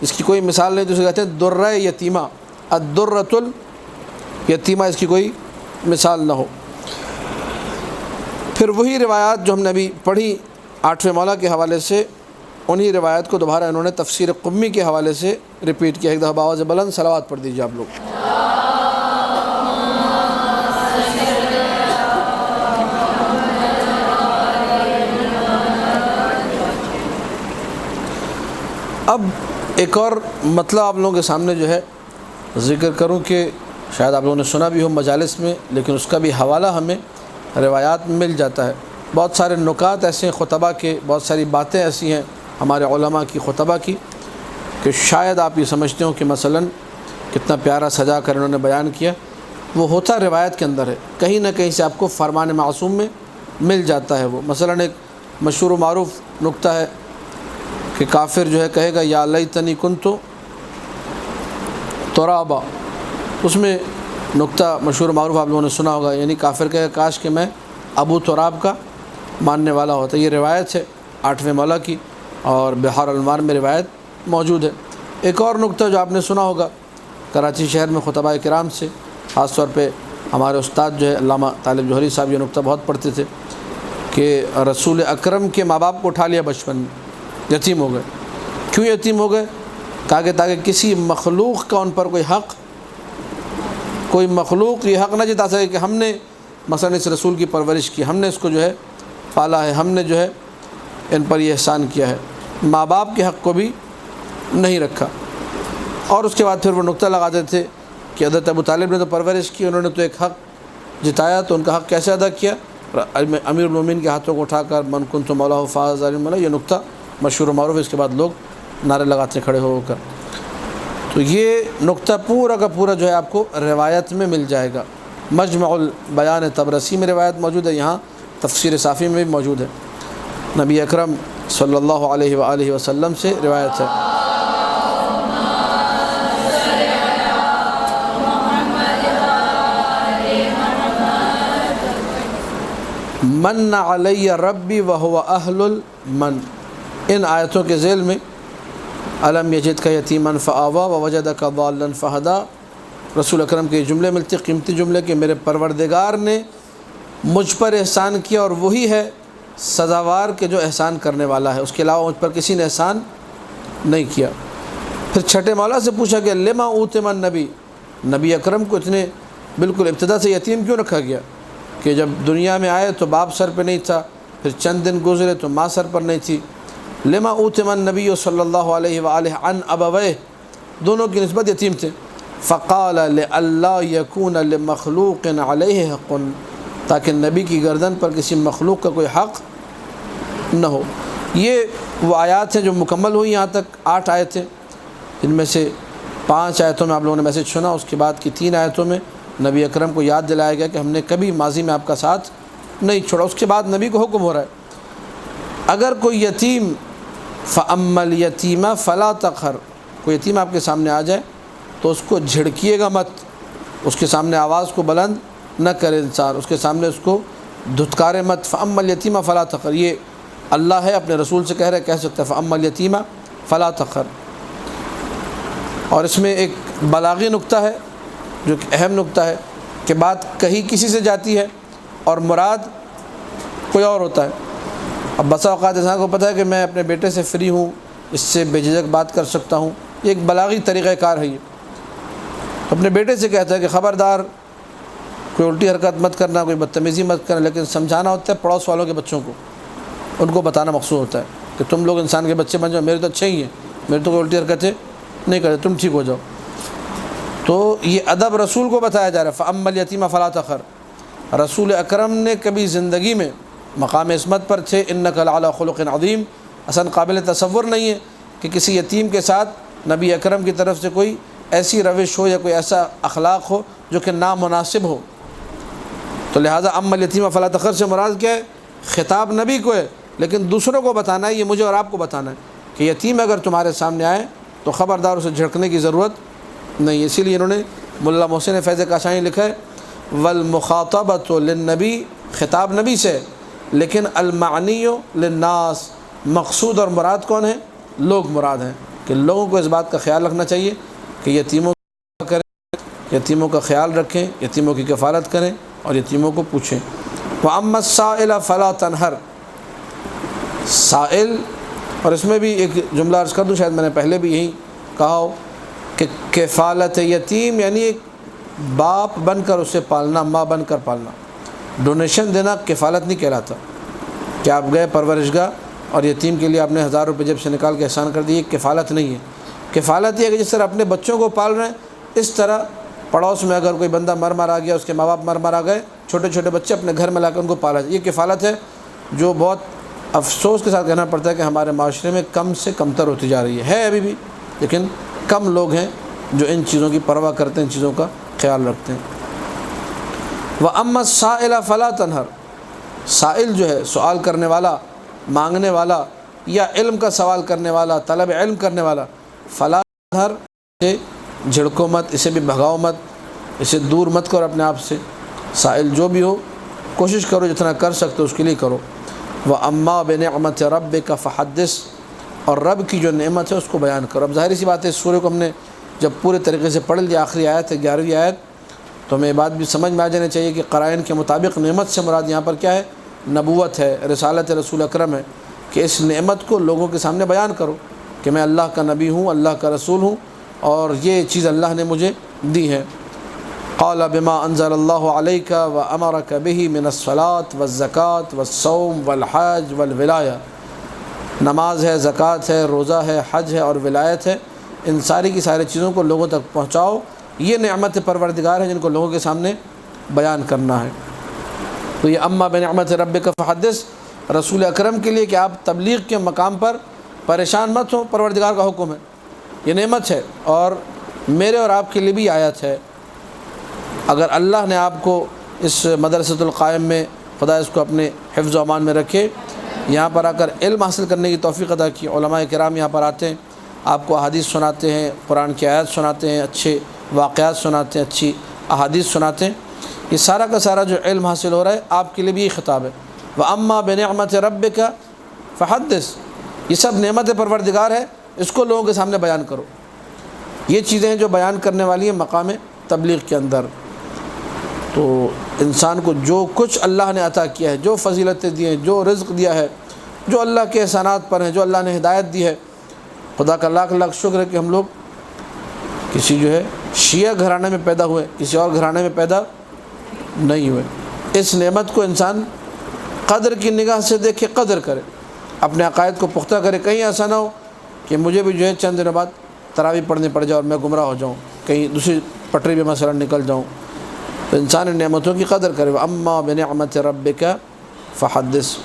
اس کی کوئی مثال نہیں، تو اسے کہتے ہیں درہ یتیمہ، الدرۃ الیتیمہ، اس کی کوئی مثال نہ ہو۔ پھر وہی روایات جو ہم نے ابھی پڑھی آٹھویں مولا کے حوالے سے، انہی روایت کو دوبارہ انہوں نے تفسیر قمی کے حوالے سے ریپیٹ کیا۔ ایک دفعہ آواز بلند صلوات پڑھ دیجیے آپ لوگ۔ اب ایک اور مطلب آپ لوگوں کے سامنے جو ہے ذکر کروں کہ شاید آپ لوگوں نے سنا بھی ہو مجالس میں، لیکن اس کا بھی حوالہ ہمیں روایات میں مل جاتا ہے۔ بہت سارے نکات ایسے ہیں خطبہ کے، بہت ساری باتیں ایسی ہیں ہمارے علماء کی خطبہ کی کہ شاید آپ یہ سمجھتے ہو کہ مثلاً کتنا پیارا سجا کر انہوں نے بیان کیا، وہ ہوتا روایت کے اندر ہے، کہیں نہ کہیں سے آپ کو فرمان معصوم میں مل جاتا ہے وہ۔ مثلاً ایک مشہور و معروف نکتہ ہے کہ کافر جو ہے کہے گا یا لیتنی کنت ترابا، اس میں نکتہ مشہور و معروف آپ لوگوں نے سنا ہوگا، یعنی کافر کہے گا کاش کہ میں ابو تراب کا ماننے والا ہوتا۔ یہ روایت ہے آٹھویں مولا کی، اور بحار الانوار میں روایت موجود ہے۔ ایک اور نکتہ جو آپ نے سنا ہوگا کراچی شہر میں خطبہ کرام سے، خاص طور پہ ہمارے استاد جو ہے علامہ طالب جوہری صاحب یہ نکتہ بہت پڑھتے تھے کہ رسول اکرم کے ماں باپ کو اٹھا لیا بچپن میں، یتیم ہو گئے۔ کیوں یتیم ہو گئے؟ کہا کہ تاکہ کسی مخلوق کا ان پر کوئی مخلوق یہ حق نہ جتا سکے کہ ہم نے مثلا اس رسول کی پرورش کی، ہم نے اس کو جو ہے پالا ہے، ہم نے جو ہے ان پر یہ احسان کیا ہے، ماں باپ کے حق کو بھی نہیں رکھا۔ اور اس کے بعد پھر وہ نکتہ لگاتے تھے کہ حضرت ابو طالب نے تو پرورش کی، انہوں نے تو ایک حق جتایا، تو ان کا حق کیسے ادا کیا امیر المومنین کے ہاتھوں کو اٹھا کر من کنت مولا فاز عالم، یہ نقطہ مشہور و معروف ہے، اس کے بعد لوگ نعرے لگاتے کھڑے ہو کر. تو یہ نقطہ پورا کا پورا جو ہے آپ کو روایت میں مل جائے گا. مجمع البیان طبرسی میں روایت موجود ہے، یہاں تفسیر صافی میں بھی موجود ہے. نبی اکرم صلی اللہ علیہ وآلہ وسلم سے روایت ہے. من علی ربی وہو اہل المن، ان آیتوں کے ذیل میں الم یجدک یتیما فآویٰ ووجدک ضالا فہدیٰ، رسول اکرم کے جملے ملتے قیمتی جملے کہ میرے پروردگار نے مجھ پر احسان کیا اور وہی ہے سزاوار کے جو احسان کرنے والا ہے، اس کے علاوہ مجھ پر کسی نے احسان نہیں کیا. پھر چھٹے مولا سے پوچھا کہ لما اوتم النبی، نبی اکرم کو اتنے بالکل ابتدا سے یتیم کیوں رکھا گیا؟ کہ جب دنیا میں آئے تو باپ سر پہ نہیں تھا، پھر چند دن گزرے تو ماں سر پر نہیں تھی. لما اوتم النبی صلی اللہ علیہ وآلہ عن ابویہ، دونوں کی نسبت یتیم تھے. فقال لئلا یکون لمخلوق علیہ حق، تاکہ نبی کی گردن پر کسی مخلوق کا کوئی حق نہ ہو. یہ وہ آیات ہیں جو مکمل ہوئی یہاں تک 8 آیتیں، ان میں سے 5 آیتوں میں آپ لوگوں نے میسج سنا، اس کے بعد کی 3 آیتوں میں نبی اکرم کو یاد دلایا گیا کہ ہم نے کبھی ماضی میں آپ کا ساتھ نہیں چھوڑا. اس کے بعد نبی کو حکم ہو رہا ہے اگر کوئی یتیم فَأَمَّا الْيَتِيمَ فَلَا تَقْهَرْ، کوئی یتیم آپ کے سامنے آ جائے تو اس کو جھڑکیے گا مت، اس کے سامنے آواز کو بلند نہ کرے انسان، اس کے سامنے اس کو دھتکارے مت. فَأَمَّا الْيَتِيمَ فَلَا تَقْهَرْ، یہ اللہ ہے اپنے رسول سے کہہ رہے، کہہ سکتا ہے فَأَمَّا الْيَتِيمَ فَلَا تَقْهَرْ. اور اس میں ایک بلاغی نقطہ ہے جو کہ اہم نقطہ ہے کہ بات کہی کسی سے جاتی ہے اور مراد کوئی اور ہوتا ہے. اب بسا اوقات انسان کو پتہ ہے کہ میں اپنے بیٹے سے فری ہوں، اس سے بے جھجک بات کر سکتا ہوں، یہ ایک بلاغی طریقہ کار ہے. یہ اپنے بیٹے سے کہتا ہے کہ خبردار کوئی الٹی حرکت مت کرنا، کوئی بدتمیزی مت کرنا، لیکن سمجھانا ہوتا ہے پڑوس والوں کے بچوں کو، ان کو بتانا مقصود ہوتا ہے کہ تم لوگ انسان کے بچے بن جاؤ، میرے تو اچھے ہی ہیں، میرے تو کوئی الٹی حرکتیں نہیں کرتے، تم ٹھیک ہو جاؤ. تو یہ ادب رسول کو بتایا جا رہا ہے. فَأَمَّا الْيَتِيمَ فَلَا تَقْهَرْ، رسول اکرم نے کبھی زندگی میں مقام عصمت پر تھے، اِنَّكَ لَعَلَىٰ خُلُقٍ عَظِيمٍ، اصلا قابل تصور نہیں ہے کہ کسی یتیم کے ساتھ نبی اکرم کی طرف سے کوئی ایسی روش ہو یا کوئی ایسا اخلاق ہو جو کہ نامناسب ہو. تو لہٰذا اَمَّا الْيَتِيمَ فَلَا تَقْهَرْ سے مراد کیا ہے؟ خطاب نبی کو ہے، لیکن دوسروں کو بتانا ہے، یہ مجھے اور آپ کو بتانا ہے کہ یتیم اگر تمہارے سامنے آئے تو خبردار اسے جھڑکنے کی ضرورت نہیں. اسی لیے انہوں نے ملا محسن فیض کاشانی لکھا ہے والمخاطبۃ للنبی، خطاب نبی سے، لیکن المعنی للناس، مقصود اور مراد کون ہے؟ لوگ مراد ہیں، کہ لوگوں کو اس بات کا خیال رکھنا چاہیے کہ یتیموں کا کریں، یتیموں کا خیال رکھیں، یتیموں کی کفالت کریں اور یتیموں کو پوچھیں. وَأَمَّا السَّائِلَ فَلَا تَنْهَرْ، سائل، اور اس میں بھی ایک جملہ عرض کر دوں، شاید میں نے پہلے بھی یہی کہا ہو کہ کفالت یتیم یعنی ایک باپ بن کر اسے پالنا، ماں بن کر پالنا. ڈونیشن دینا کفالت نہیں کہلاتا کہ آپ گئے پرورشگاہ اور یتیم کے لیے آپ نے 1000 روپے جیب سے نکال کے احسان کر دیے، کفالت نہیں ہے. کفالت یہ ہے کہ جس طرح اپنے بچوں کو پال رہے ہیں، اس طرح پڑوس میں اگر کوئی بندہ مر آ گیا، اس کے ماں باپ مر آ گئے، چھوٹے چھوٹے بچے اپنے گھر میں لا کے ان کو پالا جائے، یہ کفالت ہے جو بہت افسوس کے ساتھ کہنا پڑتا ہے کہ ہمارے معاشرے میں کم سے کمتر ہوتی جا رہی ہے ابھی بھی، لیکن کم لوگ ہیں جو ان چیزوں کی پرواہ کرتے ہیں، ان چیزوں کا خیال رکھتے ہیں. وَأَمَّا السَّائِلَ فَلَا تَنْهَرْ، سائل جو ہے سوال کرنے والا، مانگنے والا، یا علم کا سوال کرنے والا، طلب علم کرنے والا، فَلَا تَنْهَرْ، اسے جھڑکو مت، اسے بھی بھگاؤ مت، اسے دور مت کرو اپنے آپ سے. سائل جو بھی ہو کوشش کرو جتنا کر سکتے اس کے لیے کرو. وَأَمَّا بِنِعْمَةِ رَبِّكَ فَحَدِّثْ، اور رب کی جو نعمت ہے اس کو بیان کرو. اب ظاہری سی بات ہے، اس سورہ کو ہم نے جب پورے طریقے سے پڑھ لیا، آخری آیت ہے 11ویں آیت، تو ہمیں یہ بات بھی سمجھ میں آ جانا چاہیے کہ قرائن کے مطابق نعمت سے مراد یہاں پر کیا ہے؟ نبوت ہے، رسالت رسول اکرم ہے، کہ اس نعمت کو لوگوں کے سامنے بیان کرو کہ میں اللہ کا نبی ہوں، اللہ کا رسول ہوں، اور یہ چیز اللہ نے مجھے دی ہے. قال بما انزل اللہ علیک وامرک بہ من الصلاۃ والزکوٰۃ والصوم والحج والولایہ، نماز ہے، زکوٰۃ ہے، روزہ ہے، حج ہے اور ولایت ہے، ان ساری کی ساری چیزوں کو لوگوں تک پہنچاؤ. یہ نعمت پروردگار ہے جن کو لوگوں کے سامنے بیان کرنا ہے. تو یہ اما بنعمت ربک فحدث رسول اکرم کے لیے کہ آپ تبلیغ کے مقام پر پریشان مت ہوں، پروردگار کا حکم ہے، یہ نعمت ہے اور میرے اور آپ کے لیے بھی آیت ہے۔ اگر اللہ نے آپ کو اس مدرسۃ القائم میں، خدا اس کو اپنے حفظ و امان میں رکھے، یہاں پر آ کر علم حاصل کرنے کی توفیق عطا کی، علماء کرام یہاں پر آتے ہیں، آپ کو احادیث سناتے ہیں، قرآن کی آیات سناتے ہیں، اچھے واقعات سناتے ہیں، اچھی احادیث سناتے ہیں، یہ سارا کا سارا جو علم حاصل ہو رہا ہے آپ کے لیے بھی یہ خطاب ہے۔ وَأَمَّا بِنِعْمَةِ رَبِّكَ فَحَدِّثْ، یہ سب نعمت پروردگار ہے، اس کو لوگوں کے سامنے بیان کرو۔ یہ چیزیں ہیں جو بیان کرنے والی ہیں مقام تبلیغ کے اندر۔ تو انسان کو جو کچھ اللہ نے عطا کیا ہے، جو فضیلتیں دی ہیں، جو رزق دیا ہے، جو اللہ کے احسانات پر ہیں، جو اللہ نے ہدایت دی ہے، خدا کا لاکھ لاکھ شکر ہے کہ ہم لوگ کسی جو ہے شیعہ گھرانے میں پیدا ہوئے، کسی اور گھرانے میں پیدا نہیں ہوئے۔ اس نعمت کو انسان قدر کی نگاہ سے دیکھے، قدر کرے، اپنے عقائد کو پختہ کرے۔ کہیں ایسا نہ ہو کہ مجھے بھی جو ہے چند دنوں بعد تراویح پڑھنے پڑ جائے اور میں گمراہ ہو جاؤں، کہیں دوسری پٹری پہ مثلا نکل جاؤں۔ تو انسان ان نعمتوں کی قدر کرے۔ وَأَمَّا بِنِعْمَةِ رَبِّكَ فَحَدِّثْ۔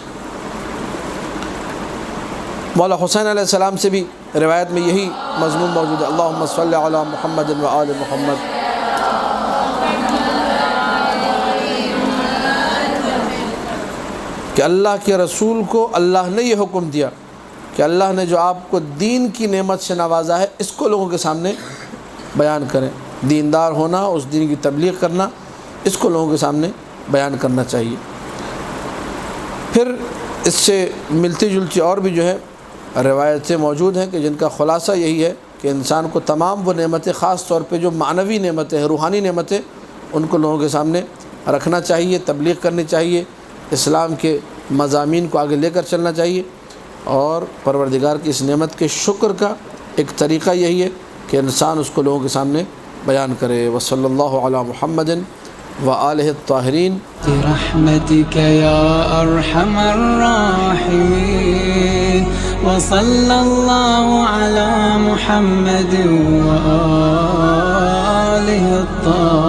مولا حسین علیہ السلام سے بھی روایت میں یہی مضمون موجود ہے، اللہم صلی علی محمد و آل محمد۔ کہ اللہ کے رسول کو اللہ نے یہ حکم دیا کہ اللہ نے جو آپ کو دین کی نعمت سے نوازا ہے، اس کو لوگوں کے سامنے بیان کریں۔ دیندار ہونا، اس دین کی تبلیغ کرنا، اس کو لوگوں کے سامنے بیان کرنا چاہیے۔ پھر اس سے ملتی جلتی اور بھی جو ہے روایتیں موجود ہیں کہ جن کا خلاصہ یہی ہے کہ انسان کو تمام وہ نعمتیں، خاص طور پہ جو معنوی نعمتیں ہیں، روحانی نعمتیں، ان کو لوگوں کے سامنے رکھنا چاہیے، تبلیغ کرنی چاہیے، اسلام کے مضامین کو آگے لے کر چلنا چاہیے۔ اور پروردگار کی اس نعمت کے شکر کا ایک طریقہ یہی ہے کہ انسان اس کو لوگوں کے سامنے بیان کرے۔ وصلی اللہ علی محمد وآلہ الطاہرین۔ برحمتک یا ارحم الراحمین، وصلی اللہ علی محمد وآلہ الطاہرین۔